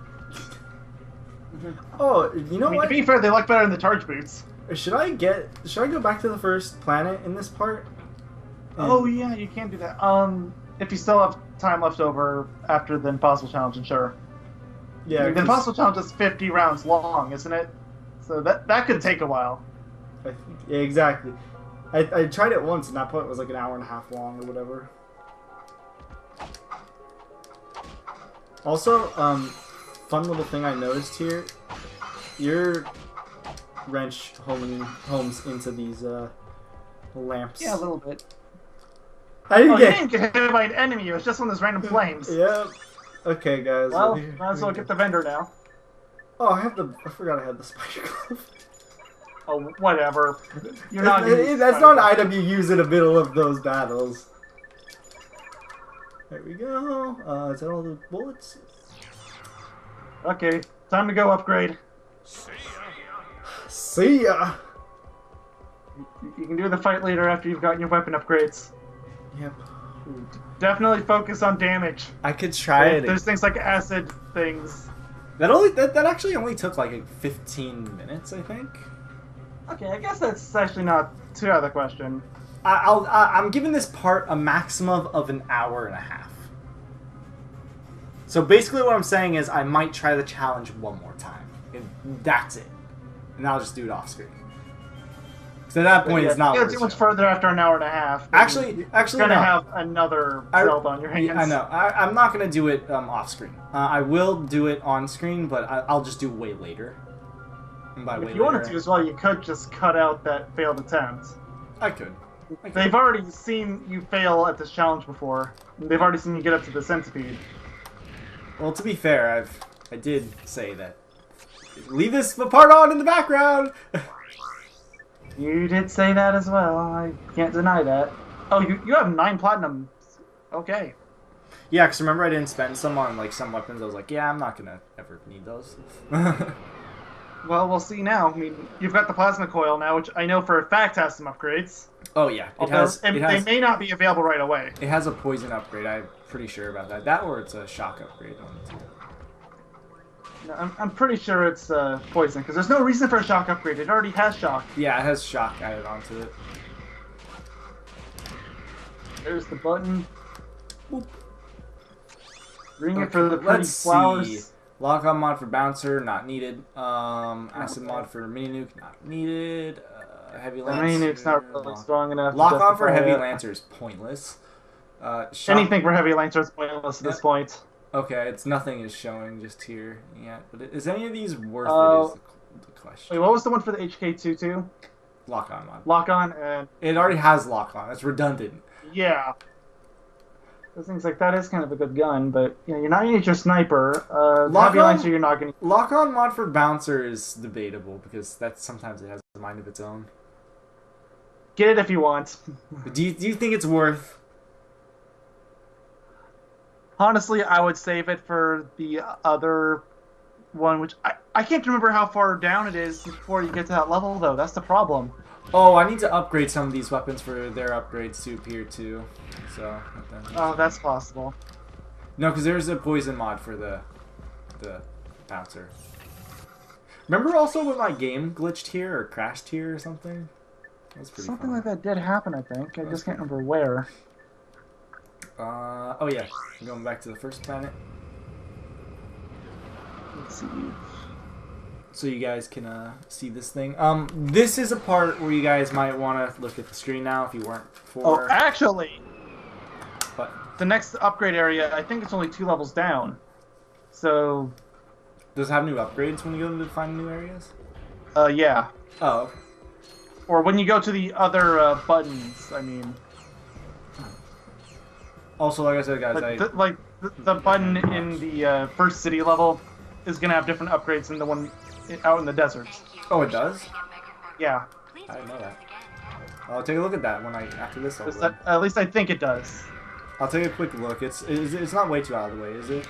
Oh, you know what? To be fair, they look better than the charge boots. Should I go back to the first planet in this part? Oh yeah, you can do that. If you still have time left over after the Impossible Challenge, then sure. Yeah, the Impossible Challenge is 50 rounds long, isn't it? So that could take a while. Yeah, exactly. I tried it once, and that part was like an hour and a half long or whatever. Also, fun little thing I noticed here. Your wrench homes into these lamps. Yeah, a little bit. I didn't You didn't get hit by an enemy. It was just one of those random flames. Yep. Okay, guys. Well, might as well get the vendor now. Oh, I forgot I had the spider glove. Oh, whatever. You're not. That's not an item you use in the middle of those battles. There we go. Is that all the bullets? Okay, time to go upgrade. See ya. You can do the fight later after you've gotten your weapon upgrades. Yep. Ooh. Definitely focus on damage. I could try it. There's things like acid things. That actually only took like 15 minutes, I think. Okay, I guess that's actually not too out of the question. I'm giving this part a maximum of an hour and a half. So basically what I'm saying is I might try the challenge one more time. And that's it. And I'll just do it off screen. So at that point, it's not. You go too much further after an hour and a half. Actually, you're gonna have another Zelda on your hands. I know. I'm not gonna do it off screen. I will do it on screen, but I'll just do way later. And by if you wanted to as well, you could just cut out that failed attempt. I could. They've already seen you fail at this challenge before. They've already seen you get up to the centipede. Well, to be fair, I did say that. Leave this part on in the background. You did say that as well. I can't deny that. Oh, you have 9 platinum. Okay. Yeah, because remember I didn't spend some on like some weapons. I was like, yeah, I'm not gonna ever need those. Well, we'll see now. I mean, you've got the plasma coil now, which I know for a fact has some upgrades. Oh yeah, they may not be available right away. It has a poison upgrade. I'm pretty sure about that. That or it's a shock upgrade on it too. No, I'm pretty sure it's poison, because there's no reason for a shock upgrade. It already has shock. Yeah, it has shock added onto it. There's the button. Boop. Ring it for the pretty flowers. See. Lock-on mod for Bouncer, not needed. Acid mod for Mini Nuke, not needed. Heavy Lancer. Mini Nuke's not really strong enough. Lock-on for Heavy Lancer is pointless. Anything for Heavy Lancer is pointless at this point. Okay, nothing is showing just here yet. But is any of these worth it? Is the question. Wait, what was the one for the HK22? Lock-on mod. Lock-on and... It already has lock-on. That's redundant. Yeah. Those things like that is kind of a good gun, but you know, you're not gonna use your sniper. Lock Heavy on- Lancer, you're not gonna. Lock-on mod for Bouncer is debatable because sometimes it has a mind of its own. Get it if you want. But do you think it's worth? Honestly, I would save it for the other one, which I can't remember how far down it is before you get to that level, though. That's the problem. Oh, I need to upgrade some of these weapons for their upgrades to appear too. So. Oh, that's possible. No, because there's a poison mod for the bouncer. Remember also when my game glitched here or crashed here or something? That was pretty Something fun. like that did happen, I think. I just can't remember where. Oh yeah, going back to the first planet. Let's see. So you guys can see this thing. This is a part where you guys might want to look at the screen now if you weren't before. Oh, actually, But the next upgrade area, I think it's only 2 levels down. So, does it have new upgrades when you go to find new areas? yeah. Oh. Or when you go to the other buttons, I mean. Also, like I said, guys, The button in the first city level is going to have different upgrades than the one out in the deserts. Oh, it does? Yeah. I didn't know that. I'll take a look at that when after this over. At least I think it does. I'll take a quick look. It's not way too out of the way, is it?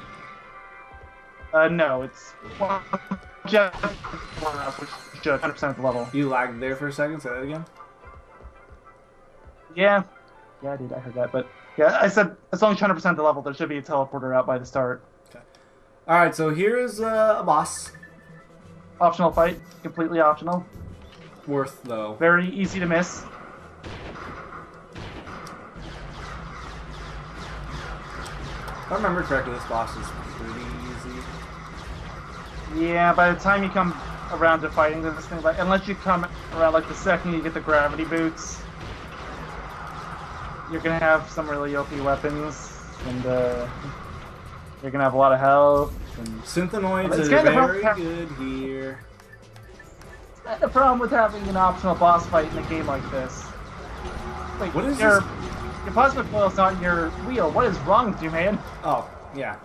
No, it's just 100% of the level. You lagged there for a second. Say that again. Yeah, dude, I heard that. But yeah, I said as long as 100% of the level, there should be a teleporter out by the start. Okay. All right, so here is a boss. Optional fight, completely optional. Worth though. Very easy to miss. If I remember correctly, this boss is pretty easy. Yeah, by the time you come around to fighting this thing, like unless you come around like the second you get the gravity boots, you're gonna have some really OP weapons, and you're gonna have a lot of health. And Synthenoids It's are kind of very hard- good here. the problem with having an optional boss fight in a game like this. Wait, What is your this? plasma coil's not in your wheel. What is wrong with you, man? Oh, yeah.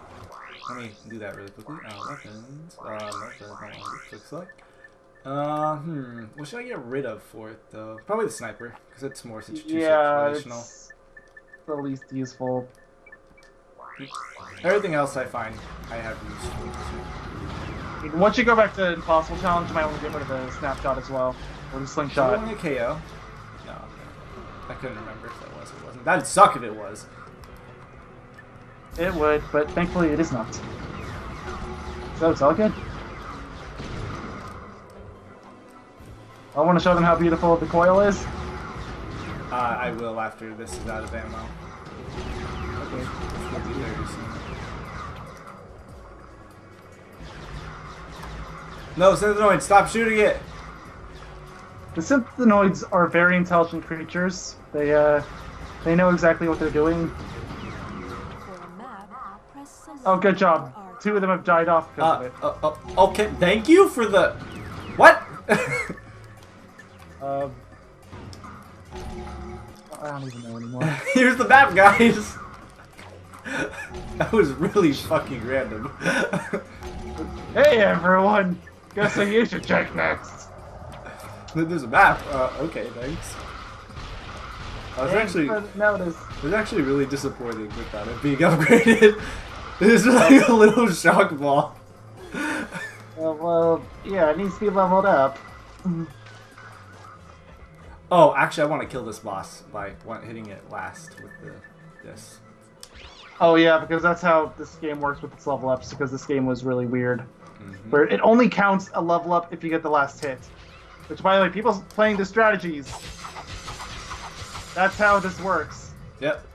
Let me do that really quickly. Weapons. Quick select. What should I get rid of for it, though? Probably the sniper, because it's more situational. It's the least useful. Everything else I find I have used. Once you go back to Impossible Challenge, you might want to get rid of the snapshot as well, or the slingshot. Only a KO? No. I couldn't remember if that was or wasn't. That'd suck if it was. It would, but thankfully it is not. So it's all good. I want to show them how beautiful the coil is. I will after this is out of ammo. Okay. We'll be very soon. No, Synthenoid, stop shooting it! The Synthenoids are very intelligent creatures. They know exactly what they're doing. Oh, good job. 2 of them have died off because of it. Okay, thank you for the... What? I don't even know anymore. Here's the map, guys! That was really fucking random. Hey everyone! Guess who you should check next? There's a map. Okay, thanks. I was actually... Notice. I was actually really disappointed with that it being upgraded. This is like a little shock ball. Well, yeah, it needs to be leveled up. Oh, actually, I want to kill this boss by hitting it last with this. Oh yeah, because that's how this game works with its level ups, because this game was really weird. Where it only counts a level up if you get the last hit. Which, by the way, people playing the strategies, that's how this works. Yep.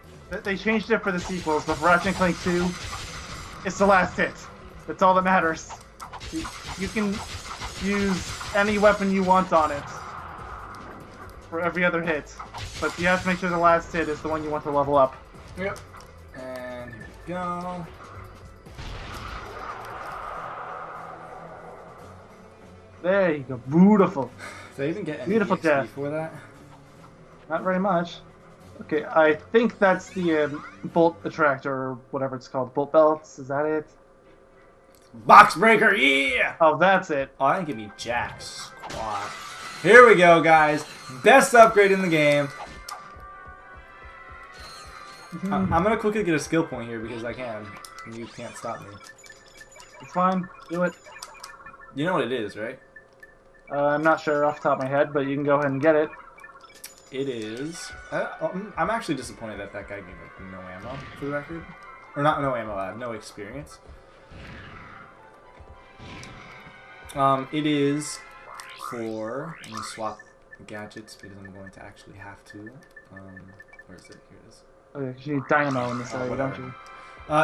They changed it for the sequels, but for Ratchet Clank 2, it's the last hit. That's all that matters. You can use any weapon you want on it for every other hit, but you have to make sure the last hit is the one you want to level up. Yep. And here we go. There you go. Beautiful. Did I even get any Beautiful XP death. for that? Not very much. Okay, I think that's the bolt attractor or whatever it's called. Bolt belts, is that it? Box breaker, yeah! Oh, that's it. Oh, I didn't give me jack squat. Here we go, guys. Best upgrade in the game. I'm gonna quickly get a skill point here because I can. And you can't stop me. It's fine. Do it. You know what it is, right? I'm not sure off the top of my head, but you can go ahead and get it. It is. I'm actually disappointed that that guy gave like no ammo for the record, or not no ammo, no experience. It is for. Let me swap gadgets because I'm going to actually have to. Where is it? Here it is. Okay, 'cause you need dynamo in this area, don't you?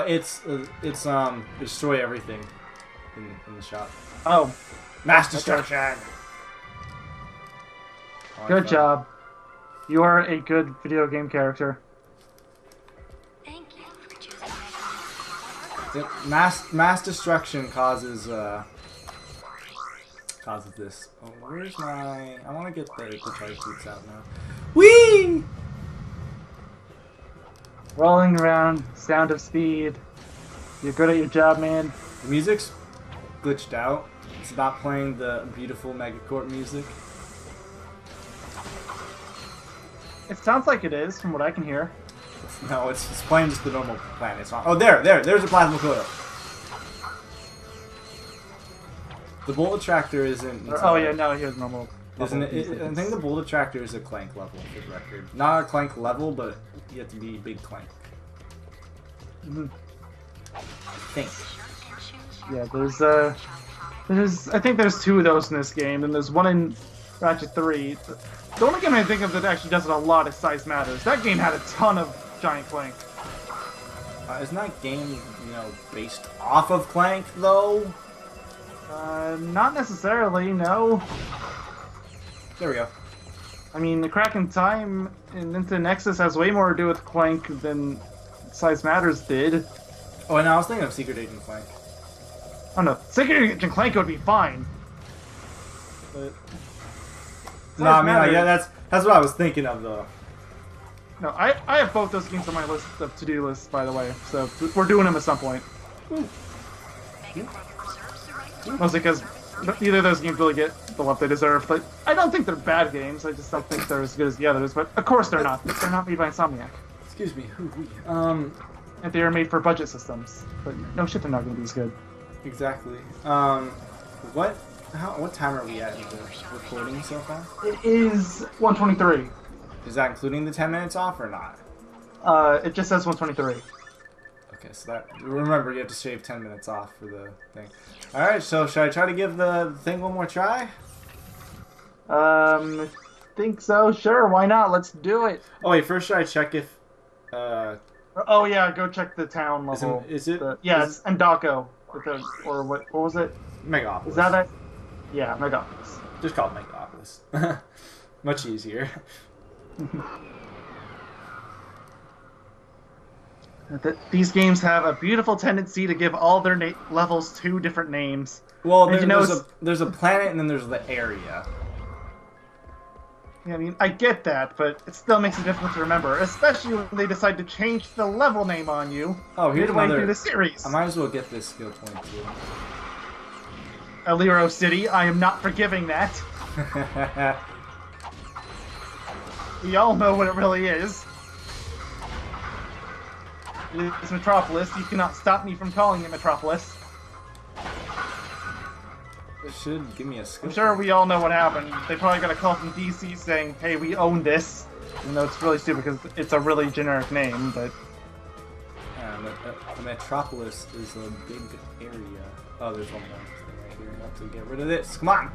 It's destroy everything in the shop. Oh, Mass destruction. Oh, good job. You are a good video game character. Thank you for choosing Mass destruction causes this. Oh, where's my? I want to get the charge boots out now. Whee! Rolling around, sound of speed. You're good at your job, man. The music's glitched out. It's not playing the beautiful Megacorp music. It sounds like it is, from what I can hear. No, it's playing just the normal planet. It's not. Oh, there's a plasma coil. The bolt attractor isn't. Oh yeah, no, here's normal. Isn't it? I think the bolt attractor is a Clank level for the record. Not a Clank level, but you have to be big Clank. Mm-hmm. I think. Yeah, I think there's two of those in this game, and there's one in Ratchet 3. The only game I think of that actually does it a lot is Size Matters. That game had a ton of giant Clank. Isn't that game, based off of Clank though? Not necessarily, no. There we go. I mean, the Crack in Time and Into Nexus has way more to do with Clank than Size Matters did. Oh, and I was thinking of Secret Agent Clank. Oh no, Secret Agent Clank would be fine. But No, I mean, Matters- yeah, that's what I was thinking of though. No, I have both those games on my list of to-do lists, by the way. So we're doing them at some point. Mostly because neither of those games really get the love they deserve. But I don't think they're bad games. I just don't think they're as good as the others. But of course they're not. They're not made by Insomniac. Excuse me. And they are made for budget systems. But no shit, they're not going to be as good. Exactly. What time are we at in the recording so far? It is 123. Is that including the 10 minutes off or not? It just says 123. Okay, so that remember you have to shave 10 minutes off for the thing. All right, so should I try to give the thing one more try? I think so. Sure, why not? Let's do it. Oh wait, first should I check if Oh yeah, go check the town level. is it? Yeah, it's Endako. Or what was it? Megapolis? Is that it? Yeah, Megapolis. Just call it Megapolis. Much easier. These games have a beautiful tendency to give all their levels two different names. Well, And there's a planet and then there's the area. I mean, I get that, but it still makes it difficult to remember, especially when they decide to change the level name on you. Oh, here's midway another. through the series. I might as well get this skill point too. Aliro City, I am not forgiving that. We all know what it really is. It is Metropolis. You cannot stop me from calling it Metropolis. It should give me a skill. I'm sure we all know what happened. They probably got a call from DC saying, hey, we own this. Even though it's really stupid because it's a really generic name, but... Yeah, Metropolis is a big area. Oh, there's one more thing right here. I have to get rid of this. Come on!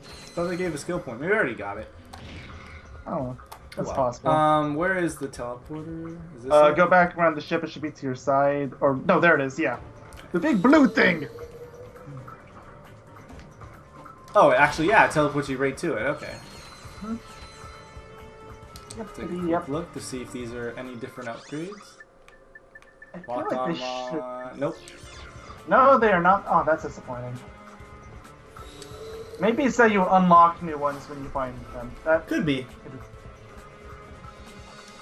Thought they gave a skill point. Maybe I already got it. Oh, that's Wow. possible. Where is the teleporter? Is this Go back around the ship. It should be to your side. Or, no, there it is, yeah. The big blue thing! Oh, actually, yeah, it teleports you right to it. Okay. Take a quick look to see if these are any different upgrades. I feel Walk like on they should... Nope. No, they are not. Oh, that's disappointing. Maybe it said you unlock new ones when you find them. That Could be.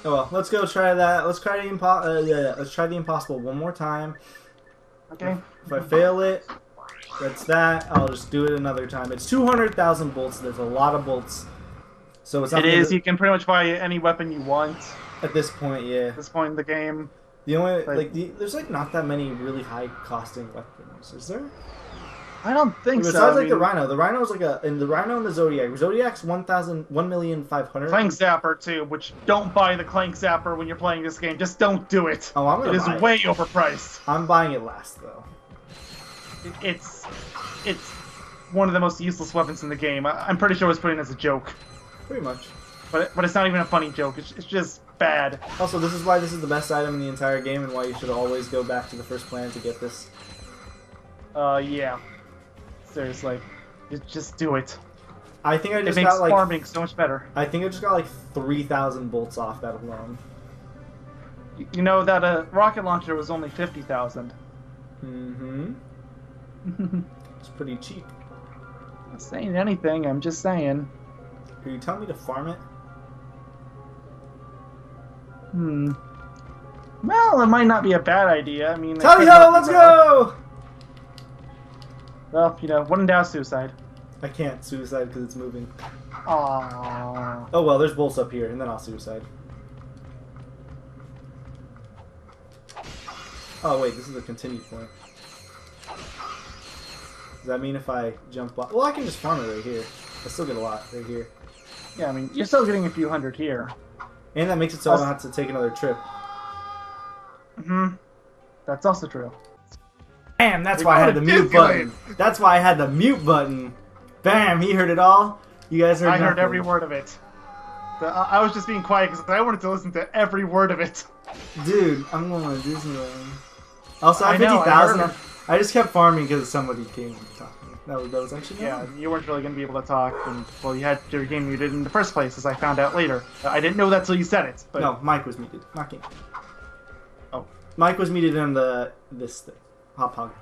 Oh well, let's go try that. Let's try let's try the impossible one more time. okay. If I fail it, that's that. I'll just do it another time. It's 200,000 bolts. There's a lot of bolts. So it's not It is. You can pretty much buy any weapon you want at this point, yeah. at this point in the game. The only there's like not that many really high costing weapons, is there? I don't think so. Besides like the Rhino. The Rhino's like the Rhino and the Zodiac. Zodiac's 1,500,000. Clank Zapper too, which don't buy the Clank Zapper when you're playing this game. Just don't do it. Oh, I'm gonna buy It is way overpriced. I'm buying it last though. It's one of the most useless weapons in the game. I'm pretty sure it was put in as a joke, Pretty much. but it's not even a funny joke. It's just bad. Also, this is why this is the best item in the entire game, and why you should always go back to the first planet to get this. Yeah. Seriously, just do it. I think I It just makes got like farming so much better. I think I just got like 3,000 bolts off that alone. You know that a rocket launcher was only 50,000. Mm-hmm. It's pretty cheap. Not saying anything. I'm just saying. Are you telling me to farm it? Well, it might not be a bad idea. I mean, Tally ho, let's go! Well, you know, when in doubt, suicide. I can't suicide because it's moving. Aww. Oh well, there's bolts up here, and then I'll suicide. Oh wait, this is a continued point. Does that mean if I jump off? Well, I can just farm it right here. I still get a lot right here. Yeah, I mean, you're still getting a few hundred here. And that makes it so I don't have to take another trip. That's also true. Bam! That's why I had the mute button. That's why I had the mute button. Bam! He heard it all. You guys heard I heard nothing. every word of it. I was just being quiet because I wanted to listen to every word of it. Dude, I'm going to Disneyland. Also, I have I know, 50,000. I heard I just kept farming because somebody came and talked to me. That was actually Yeah, good. you weren't really going to be able to talk, and, well, you had your game muted in the first place, as I found out later. I didn't know that till you said it, but... No, Mike was muted. Not game. Oh. Mike was muted in this thing. Hop hog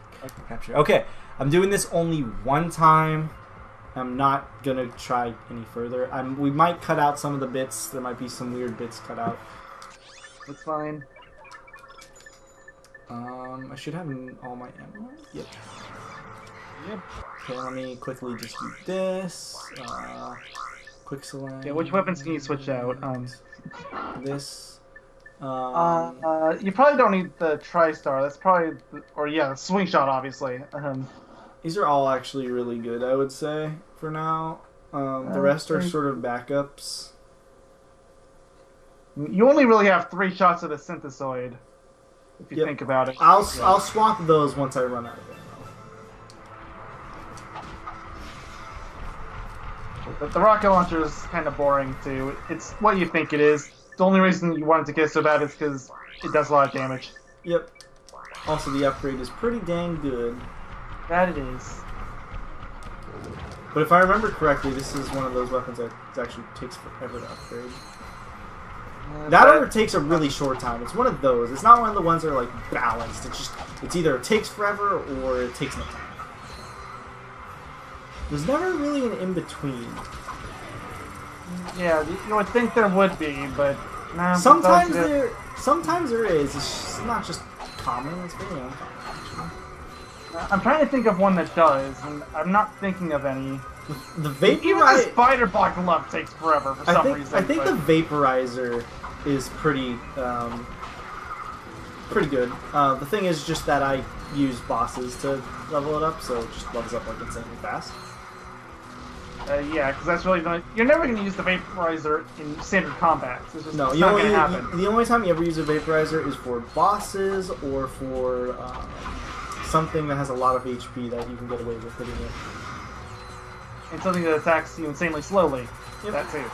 capture. Okay, I'm doing this only one time. I'm not gonna try any further. We might cut out some of the bits. There might be some weird bits cut out. It's fine. I should have all my ammo. Yep. Yep. Okay, let me quickly just do this. Quick select. Yeah, which weapons can you switch out? This. You probably don't need the TriStar. That's probably... the swing shot, obviously. These are all actually really good, I would say, for now. The rest are sort of backups. You only really have 3 shots of the synthesoid, if you think about it. I'll swap those once I run out of ammo. But the rocket launcher is kind of boring, too. It's what you think it is. The only reason you want it to get so bad is because it does a lot of damage. Yep. Also, the upgrade is pretty dang good. That it is. But if I remember correctly, this is one of those weapons that actually takes forever to upgrade. That or it takes a really short time. It's one of those. It's not one of the ones that are like balanced. It's either it takes forever or it takes no time. There's never really an in-between. Yeah, you would think there would be, but... Nah, Sometimes there is. It's just not just common. It's very uncommon, actually. I'm trying to think of one that does, and I'm not thinking of any. The Even the vaporizer. spider block glove takes forever for some reason. I think but... the vaporizer is pretty good. The thing is just that I use bosses to level it up, so it just levels up like insanely fast. Yeah, because that's really you're never going to use the vaporizer in standard combat. So it's just No, it's not going to happen. the only time you ever use a vaporizer is for bosses or for something that has a lot of HP that you can get away with hitting it. And something that attacks you insanely slowly. Yep. That too.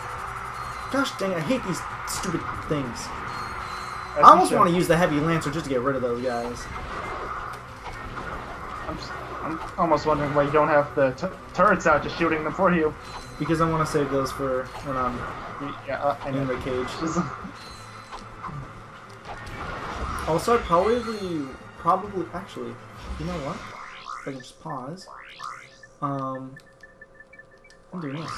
Gosh dang it, I hate these stupid things. As I almost you want should. to use the heavy lancer just to get rid of those guys. I'm almost wondering why you don't have the turrets out just shooting them for you. Because I want to save those for when I'm I in know. the cage. Just- Also, I'd probably, actually, you know what? If I can just pause. I'm doing this.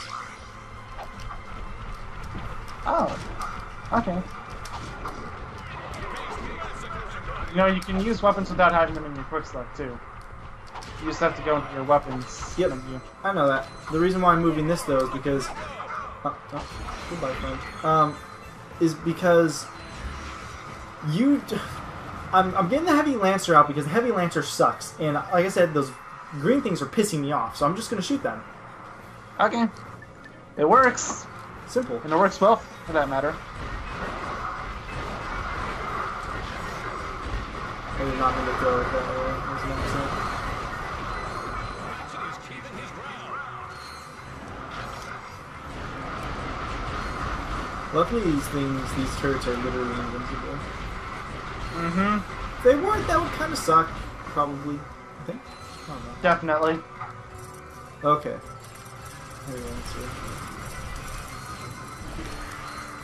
Oh. Okay. You know, you can use weapons without having them in your quick select too. You just have to go into your weapons Yep. menu. I know that. The reason why I'm moving this though is because goodbye, friend. Is because I'm getting the heavy lancer out because the heavy lancer sucks, and like I said, those green things are pissing me off. So I'm just gonna shoot them. Okay. It works. Simple. And it works well, for that matter. I did not mean to go with that way. That was an accident. Luckily, these turrets are literally invincible. Mm-hmm. If they weren't, that would kind of suck. Probably. I think. I don't know. Definitely. Okay. Heavy lancer.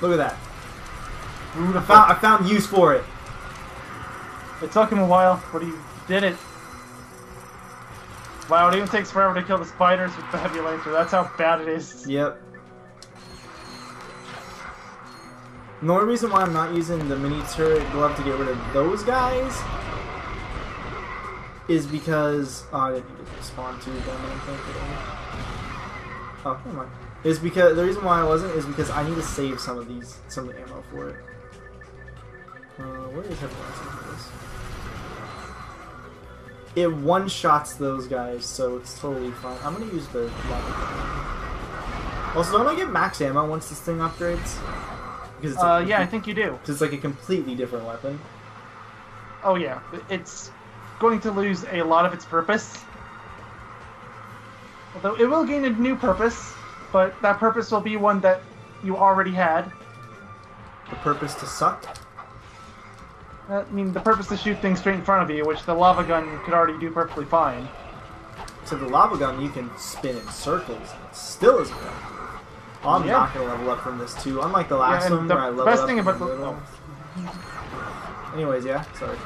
Look at that. Beautiful. I found use for it. It took him a while, but he did it. Wow, it even takes forever to kill the spiders with the heavy lancer. That's how bad it is. Yep. The only reason why I'm not using the mini turret glove to get rid of those guys is because I didn't need to spawn two of them. I think. Oh, never mind. Is because the reason why I wasn't is because I need to save some of the ammo for it. Where is heavy lancer for this? It one-shots those guys, so it's totally fine. I'm gonna use the lava gun. Also, don't I get max ammo once this thing upgrades? Because it's Yeah, I think you do. because it's like a completely different weapon. Oh yeah, it's going to lose a lot of its purpose. Although it will gain a new purpose, but that purpose will be one that you already had. The purpose to suck? I mean, the purpose to shoot things straight in front of you, which the lava gun could already do perfectly fine. So the lava gun, you can spin in circles, and it still isn't effective. I'm Yeah. not going to level up from this, too. Unlike the last and one, the where I leveled best up thing in about the the- middle. Anyways, yeah, sorry.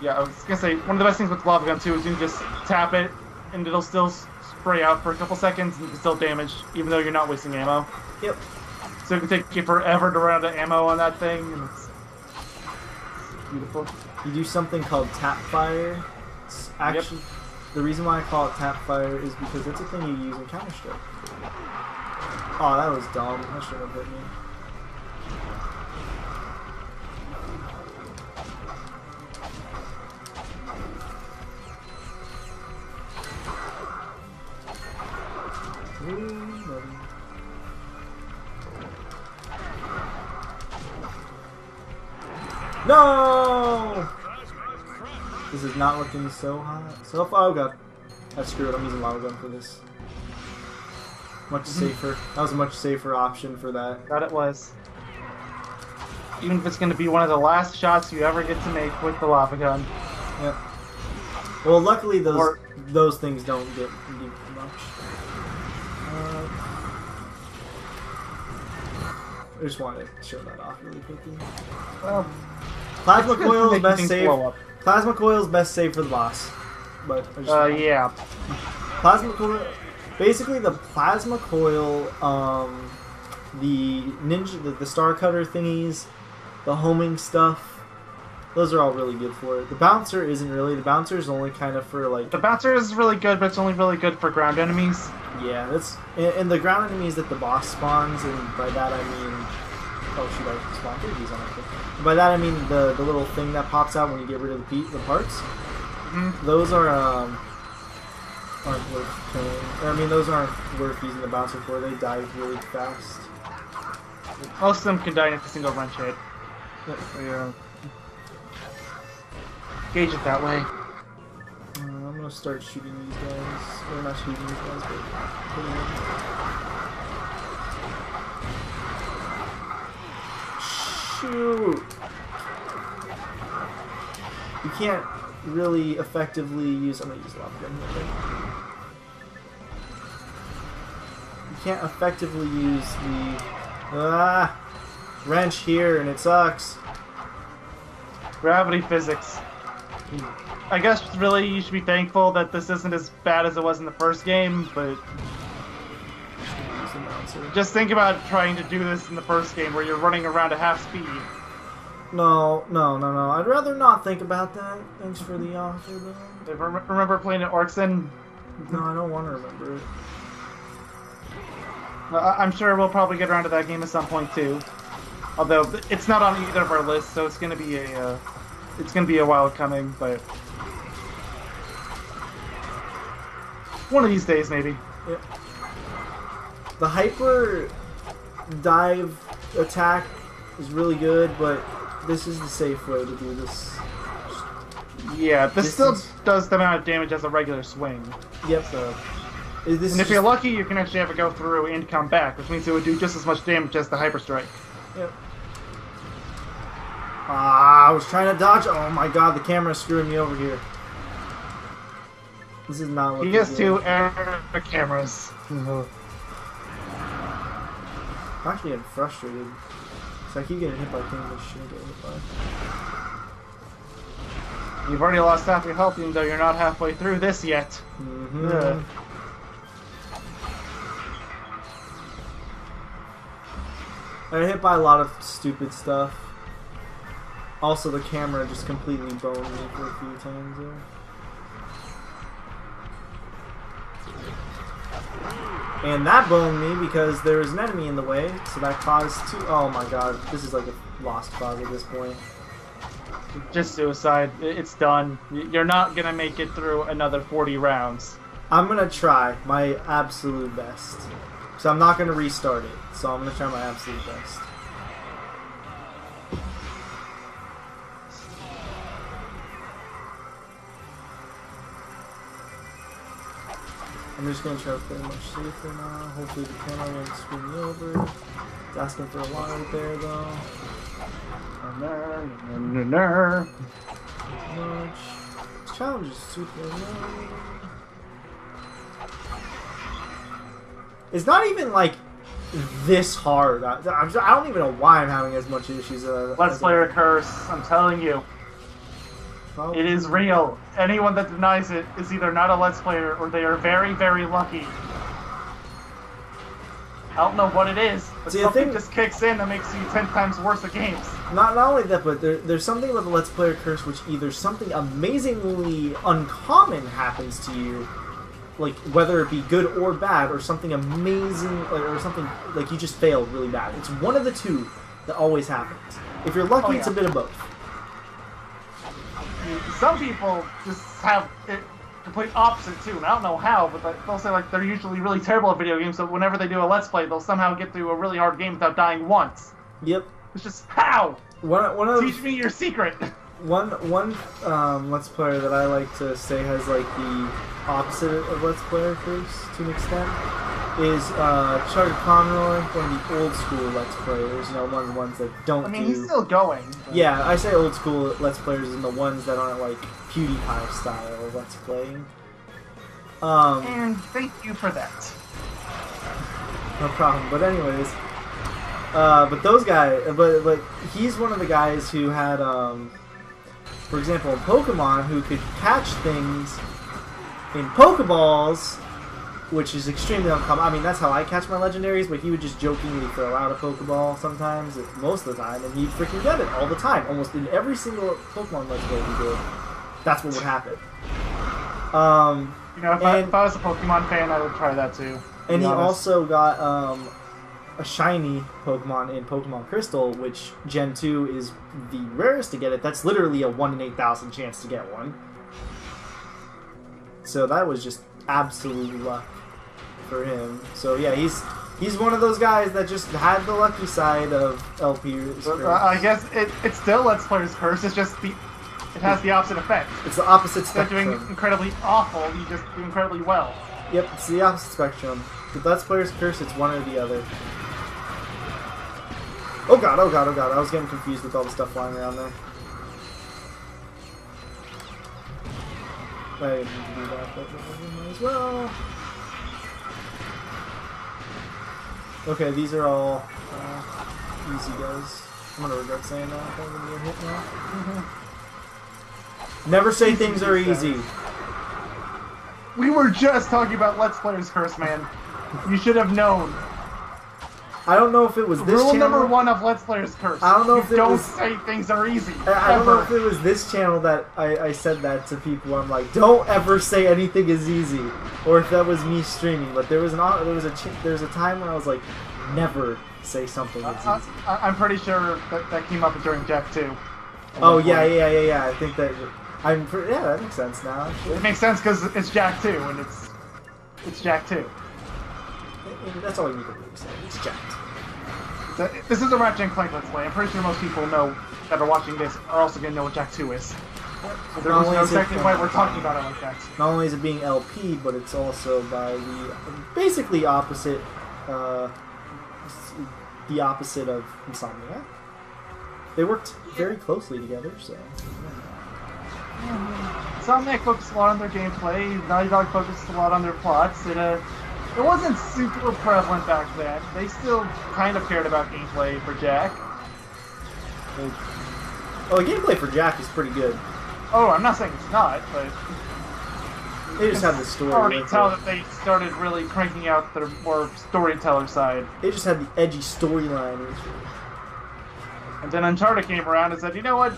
Yeah, I was gonna say, one of the best things with the lava gun too is you can just tap it, and it'll still spray out for a couple seconds, and you can still damage, even though you're not wasting ammo. Yep. So it can take you forever to run out of ammo on that thing, and it's beautiful. You do something called tap fire. It's actually, the reason why I call it tap fire is because it's a thing you use in Counter-Strike. Oh, that was dumb. That shouldn't have hit me. Ooh, buddy. No! This is not looking so hot. Oh god. That's screwed. I'm using lava gun for this. Much safer. That was a much safer option for that. That it was. Even if it's going to be one of the last shots you ever get to make with the lava gun. Yep. Well, luckily those things don't get deep much. I just wanted to show that off really quickly. Well, Plasma coil is making best things save. blow up. Plasma coil is best save for the boss. But I just Yeah. plasma coil. Basically, the plasma coil, the ninja, the star cutter thingies, the homing stuff. Those are all really good for it. The bouncer isn't really. The bouncer is only kind of for like. The bouncer is really good, but it's only really good for ground enemies. Yeah, that's and the ground enemies that the boss spawns, and by that I mean. Oh shoot! I spawned these on my thing. By that I mean the little thing that pops out when you get rid of the parts. Mm-hmm. Those are aren't worth killing. I mean, those aren't worth using the bouncer for. They die really fast. Most of them can die in a single wrench hit. Yeah. Gauge it that way. I'm gonna start shooting these guys. Or not shooting these guys, but hitting them. Shoot! You can't really effectively use. I'm gonna use a lava gun here. You can't effectively use the wrench here, and it sucks. Gravity physics. I guess really you should be thankful that this isn't as bad as it was in the first game, but faster. Just think about trying to do this in the first game where you're running around at half speed. No. I'd rather not think about that. Thanks for the offer, though. Remember playing at Orkson? No, I don't want to remember it. I'm sure we'll probably get around to that game at some point too. Although it's not on either of our lists, so it's gonna be a while coming. But one of these days, maybe. Yep. The hyper dive attack is really good, but this is the safe way to do this. Yeah, this Distance. still does the amount of damage as a regular swing. Yep. So, This and if you're lucky, you can actually have it go through and come back, which means it would do just as much damage as the hyper strike. Yep. Ah, I was trying to dodge. Oh my god, the camera's screwing me over here. This is not looking He has good. 2 air cameras. I'm actually getting frustrated. So I keep getting hit by things I shouldn't get hit by. You've already lost half your health, even though you're not halfway through this yet. Mm-hmm. Ugh. I got hit by a lot of stupid stuff. Also, the camera just completely boned me for a few times there. And that boned me because there was an enemy in the way, so that caused 2. Oh my god, this is like a lost cause at this point. Just suicide. It's done. You're not gonna make it through another 40 rounds. I'm gonna try my absolute best. So I'm not gonna restart it. So I'm gonna try my absolute best. I'm just gonna try to play much safer now. Hopefully the camera won't screw me over. It's asking for a lot right there though. Much. This challenge is super low. It's not even like this hard. I don't even know why I'm having as much issues. Let's Player Curse. I'm telling you, it is real. Anyone that denies it is either not a Let's Player or they are very, very lucky. I don't know what it is, but See, something just kicks in that makes you 10 times worse at games. Not only that, but there's something about the Let's Player Curse which either something amazingly uncommon happens to you, like whether it be good or bad, or something amazing, or something like you just failed really bad. It's one of the two that always happens. If you're lucky, it's a bit of both. Some people just have it complete opposite too, and I don't know how, but they'll say like they're usually really terrible at video games, so whenever they do a Let's Play, they'll somehow get through a really hard game without dying once. Yep. It's just how? One of Teach me your secret. One Let's Player that I like to say has like the opposite of Let's Player Curse to an extent is Charter Conroy, one of the old school Let's Players, you know, one of the ones that don't he's still going. But... Yeah, I say old school Let's Players and the ones that aren't like PewDiePie style of Let's Playing. And thank you for that. No problem. But anyways, but those guys, but he's one of the guys who had, for example, in Pokemon, who could catch things in Pokeballs, which is extremely uncommon. I mean, that's how I catch my legendaries, but he would just jokingly throw out a Pokeball sometimes, most of the time, and he'd freaking get it all the time. Almost in every single Pokemon Let's Play he did, that's what would happen. You know, if I was a Pokemon fan, I would try that too. And he also got a shiny Pokemon in Pokemon Crystal, which Gen 2 is the rarest to get it. That's literally a 1 in 8,000 chance to get one. So that was just absolute luck for him. So yeah, he's one of those guys that just had the lucky side of LP. I guess it's still Let's Player's Curse. It's just it has the opposite effect. It's the opposite Instead spectrum. of doing incredibly awful, you just do incredibly well. Yep, it's the opposite spectrum. With Let's Player's Curse, it's one or the other. Oh god, oh god, oh god. I was getting confused with all the stuff flying around there. I didn't need to do that, but I might as well. Okay, these are all easy guys. I'm gonna regret saying that. I'm gonna get hit now. Never say things are easy. We were just talking about Let's Player's Curse, man. You should have known. I don't know if it was this Rule channel. number 1 of Let's Players Curse. I don't know if it don't was- say things are easy. I don't know if ever. it was this channel that I said that to people. I'm like, don't ever say anything is easy, or if that was me streaming. But there was a time when I was like, never say something is easy. I'm pretty sure that came up during Jack 2. Oh yeah. I think that yeah, that makes sense now. Actually. It makes sense because it's Jack 2 and it's Jack 2. That's all you need to really say. It's jacked. This is a Ratchet Clank Let's Play. I'm pretty sure most people know that are watching this are also going to know what Jack 2 is. So there was no exactly why we're talking about it like that. Not only is it being LP, but it's also by the basically opposite, the opposite of Insomniac. They worked very closely together, so. Insomniac focused a lot on their gameplay. Naughty Dog focused a lot on their plots. It wasn't super prevalent back then. They still kind of cared about gameplay for Jack. Oh, the gameplay for Jack is pretty good. Oh, I'm not saying it's not, but They just had the story. I already with tell it. that they started really cranking out their more storyteller side. They just had the edgy storyline. And then Uncharted came around and said, you know what?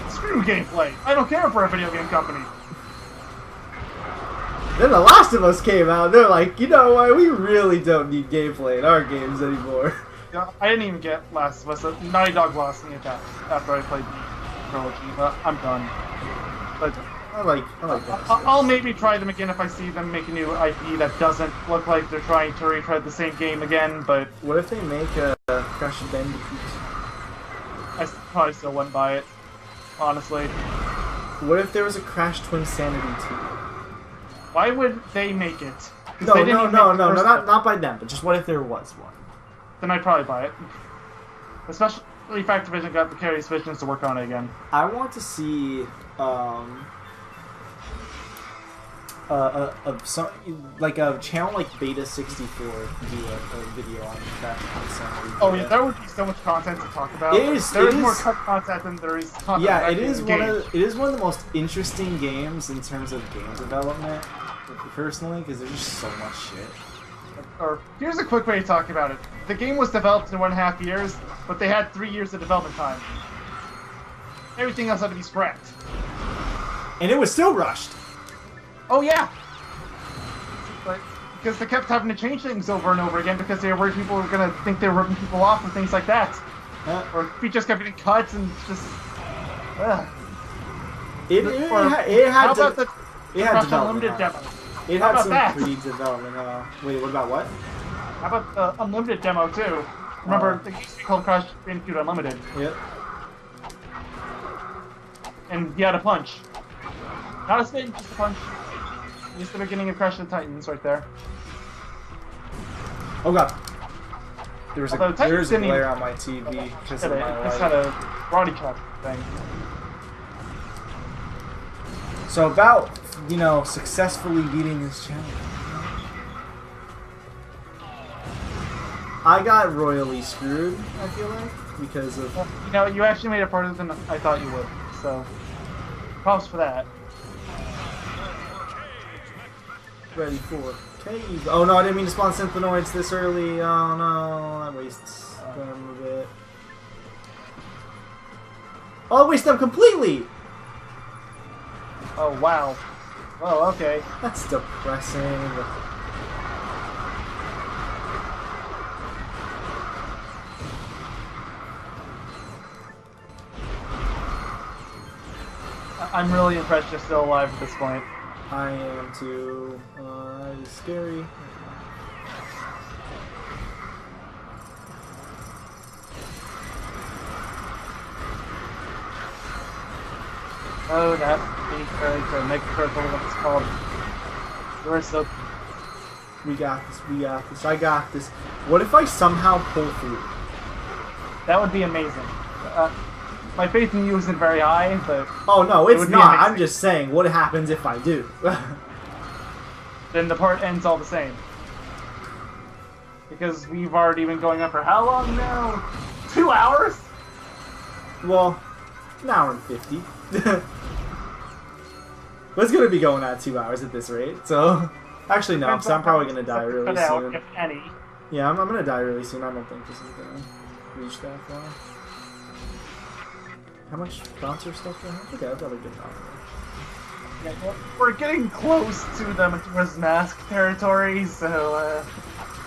Screw gameplay. I don't care for a video game company. Then The Last of Us came out, and they're like, you know what? We really don't need gameplay in our games anymore. I didn't even get Last of Us. Naughty Dog lost me at that after I played the trilogy, but I'm done. But I like that. I'll maybe try them again if I see them make a new IP that doesn't look like they're trying to retread the same game again, but What if they make a Crash Bandicoot? I probably still wouldn't buy it, honestly. What if there was a Crash Twin Sanity 2? Why would they make it? 'Cause No, they didn't even make the first one. not by them, but just what if there was one? Then I'd probably buy it. Especially if Activision got the Carrie's Visions to work on it again. I want to see like a channel like Beta 64 do a video on Crash Twin Sanity. Oh yeah, there would be so much content to talk about. It is- There's it more is- cut content than there is content. Yeah, it actually is in the one game. of it is one of the most interesting games in terms of game development, personally, because there's just so much shit. Or here's a quick way to talk about it. The game was developed in 1.5 years, but they had 3 years of development time. Everything else had to be scrapped. And it was still rushed. Oh yeah! But because they kept having to change things over and over again because they were worried people were gonna think they were ripping people off and things like that. Or features kept getting cut and just... It Or had how about the it had Crash development. Unlimited demo? It How had about some that? pre-development. Wait, what about what? How about the Unlimited demo too? Remember, it used to be called Crash Bandicoot Unlimited. Yep. And you had a punch. Not a spin, just a punch. Just the beginning of Crash of the Titans right there. Oh god. There's Although a Titans didn't glare even- on my TV because It of my just light. had a karate chop thing. So about, successfully beating this challenge. I got royally screwed, I feel like, because of... Well, you actually made it farther than I thought you would, so props for that. Ready for cave. Oh no, I didn't mean to spawn synthenoids this early. Oh no, that wastes them a bit. Oh, I waste them completely! Oh wow. Oh, okay. That's depressing. I'm really impressed you're still alive at this point. I am too. That is scary. Oh, that big character, Mega Turtle, what it's called. You're so... We got this, we got this, I got this. What if I somehow pull through? That would be amazing. My faith in you isn't very high, but Oh no, It it's would be not. I'm amazing. just saying, what happens if I do? then the part ends all the same. Because we've already been going on for how long now? 2 hours? Well, an hour and 50. But it's gonna be going at 2 hours at this rate, so... Actually no, because I'm probably gonna die really Cut out, soon. if any. Yeah, I'm gonna die really soon. I don't think this is gonna reach that far. How much bouncer stuff do I have? Okay, I've got a good bouncer. Yeah, well, we're getting close to the Majora's Mask territory, so,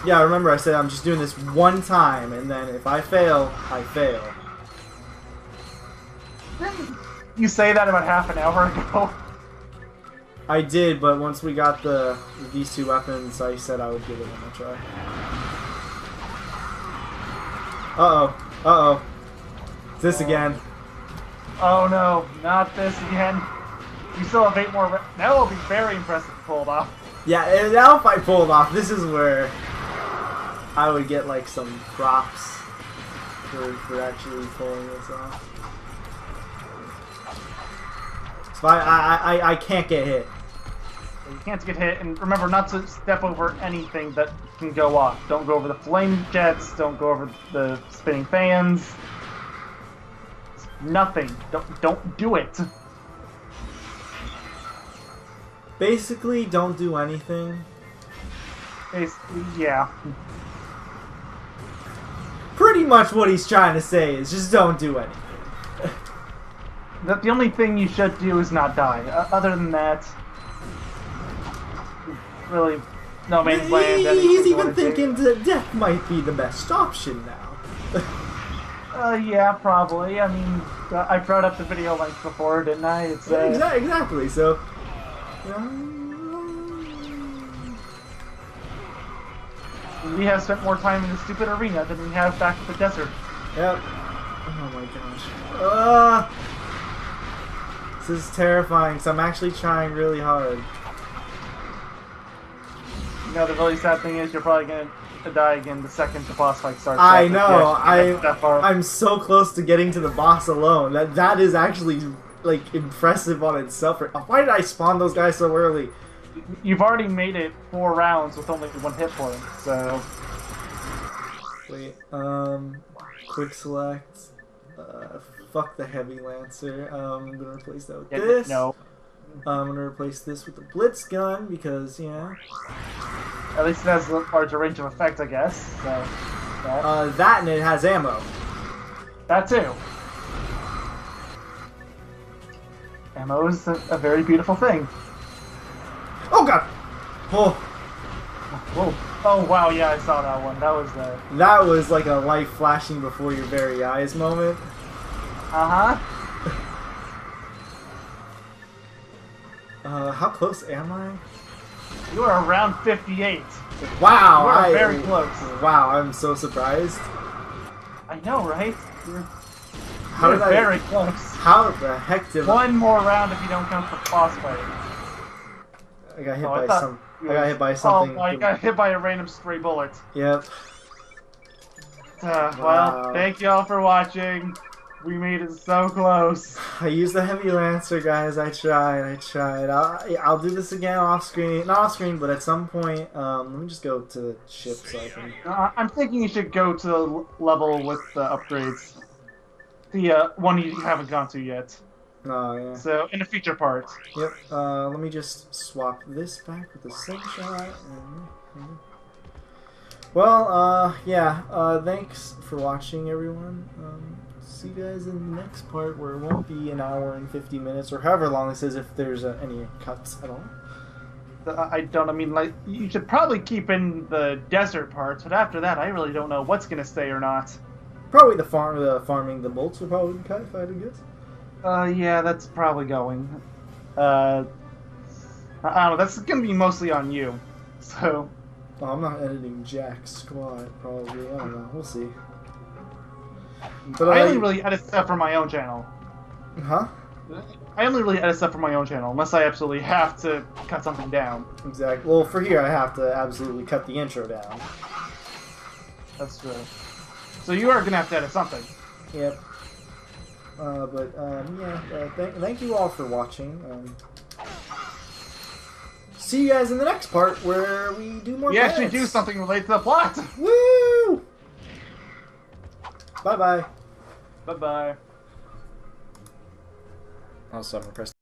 Yeah, remember I said I'm just doing this one time, and then if I fail, I fail. Didn't you say that about half an hour ago? I did, but once we got these two weapons, I said I would give it one more try. Uh-oh. Uh-oh. It's this again. Oh no, not this again. You still have 8 more. That will be very impressive if pulled off. Yeah, and now if I pull it off, this is where I would get like some props for actually pulling this off. So I can't get hit. You can't get hit, and remember not to step over anything that can go off. Don't go over the flame jets. Don't go over the spinning fans. Nothing. Don't do it. Basically, don't do anything. Basically, yeah. Pretty much what he's trying to say is just don't do anything. The only thing you should do is not die. Other than that, really, no man's land. He's even thinking that death might be the best option now. Yeah, probably. I mean, I brought up the video length before, didn't I? It's exactly. So, we have spent more time in the stupid arena than we have back at the desert. Yep. Oh my gosh. This is terrifying. So I'm actually trying really hard. You know, the really sad thing is you're probably gonna die again the second the boss fight starts. I know. I'm I'm so close to getting to the boss alone. That is actually like impressive on itself. Why did I spawn those guys so early? You've already made it 4 rounds with only 1 hit point, so. Wait. Quick select. Fuck the heavy lancer. I'm gonna replace that with this. No. I'm gonna replace this with the blitz gun because yeah. At least it has a larger range of effect, I guess. So, that and it has ammo. That too. Ammo is a very beautiful thing. Oh god! Oh. Whoa. Oh wow, yeah, I saw that one. That was like a light flashing before your very eyes moment. How close am I? You are around 58. Wow! You are very close. Wow, I'm so surprised. I know, right? How You're did very close. How the heck did One more round if you don't count the boss fight. I got hit by some. I got hit by something. Oh, I got hit by a random stray bullet. Yep. Well, thank y'all for watching. We made it so close. I used the heavy lancer, guys. I tried. I'll do this again off screen. Not off screen, but at some point. Let me just go to the ship so I can. I'm thinking you should go to the level with the upgrades. The one you haven't gone to yet. Oh, yeah. So, in the feature part. Yep. Let me just swap this back with the slingshot. Well, yeah. Thanks for watching, everyone. See you guys in the next part where it won't be an hour and 50 minutes or however long this is if there's any cuts at all. I mean, like, you should probably keep in the desert parts, but after that, I really don't know what's gonna stay or not. Probably the farming the bolts will probably cut if I had to guess. Yeah, that's probably going. I don't know, that's gonna be mostly on you. So. Oh, I'm not editing jack squat, probably. I don't know. We'll see. But I only really edit stuff for my own channel. Huh? I only really edit stuff for my own channel, unless I absolutely have to cut something down. Exactly. Well, for here, I have to absolutely cut the intro down. That's true. So you are gonna have to edit something. Yep. Yeah. Thank you all for watching. See you guys in the next part where we do more. We actually do something related to the plot. Woo! Bye bye. Bye bye. I'll suffer. Press.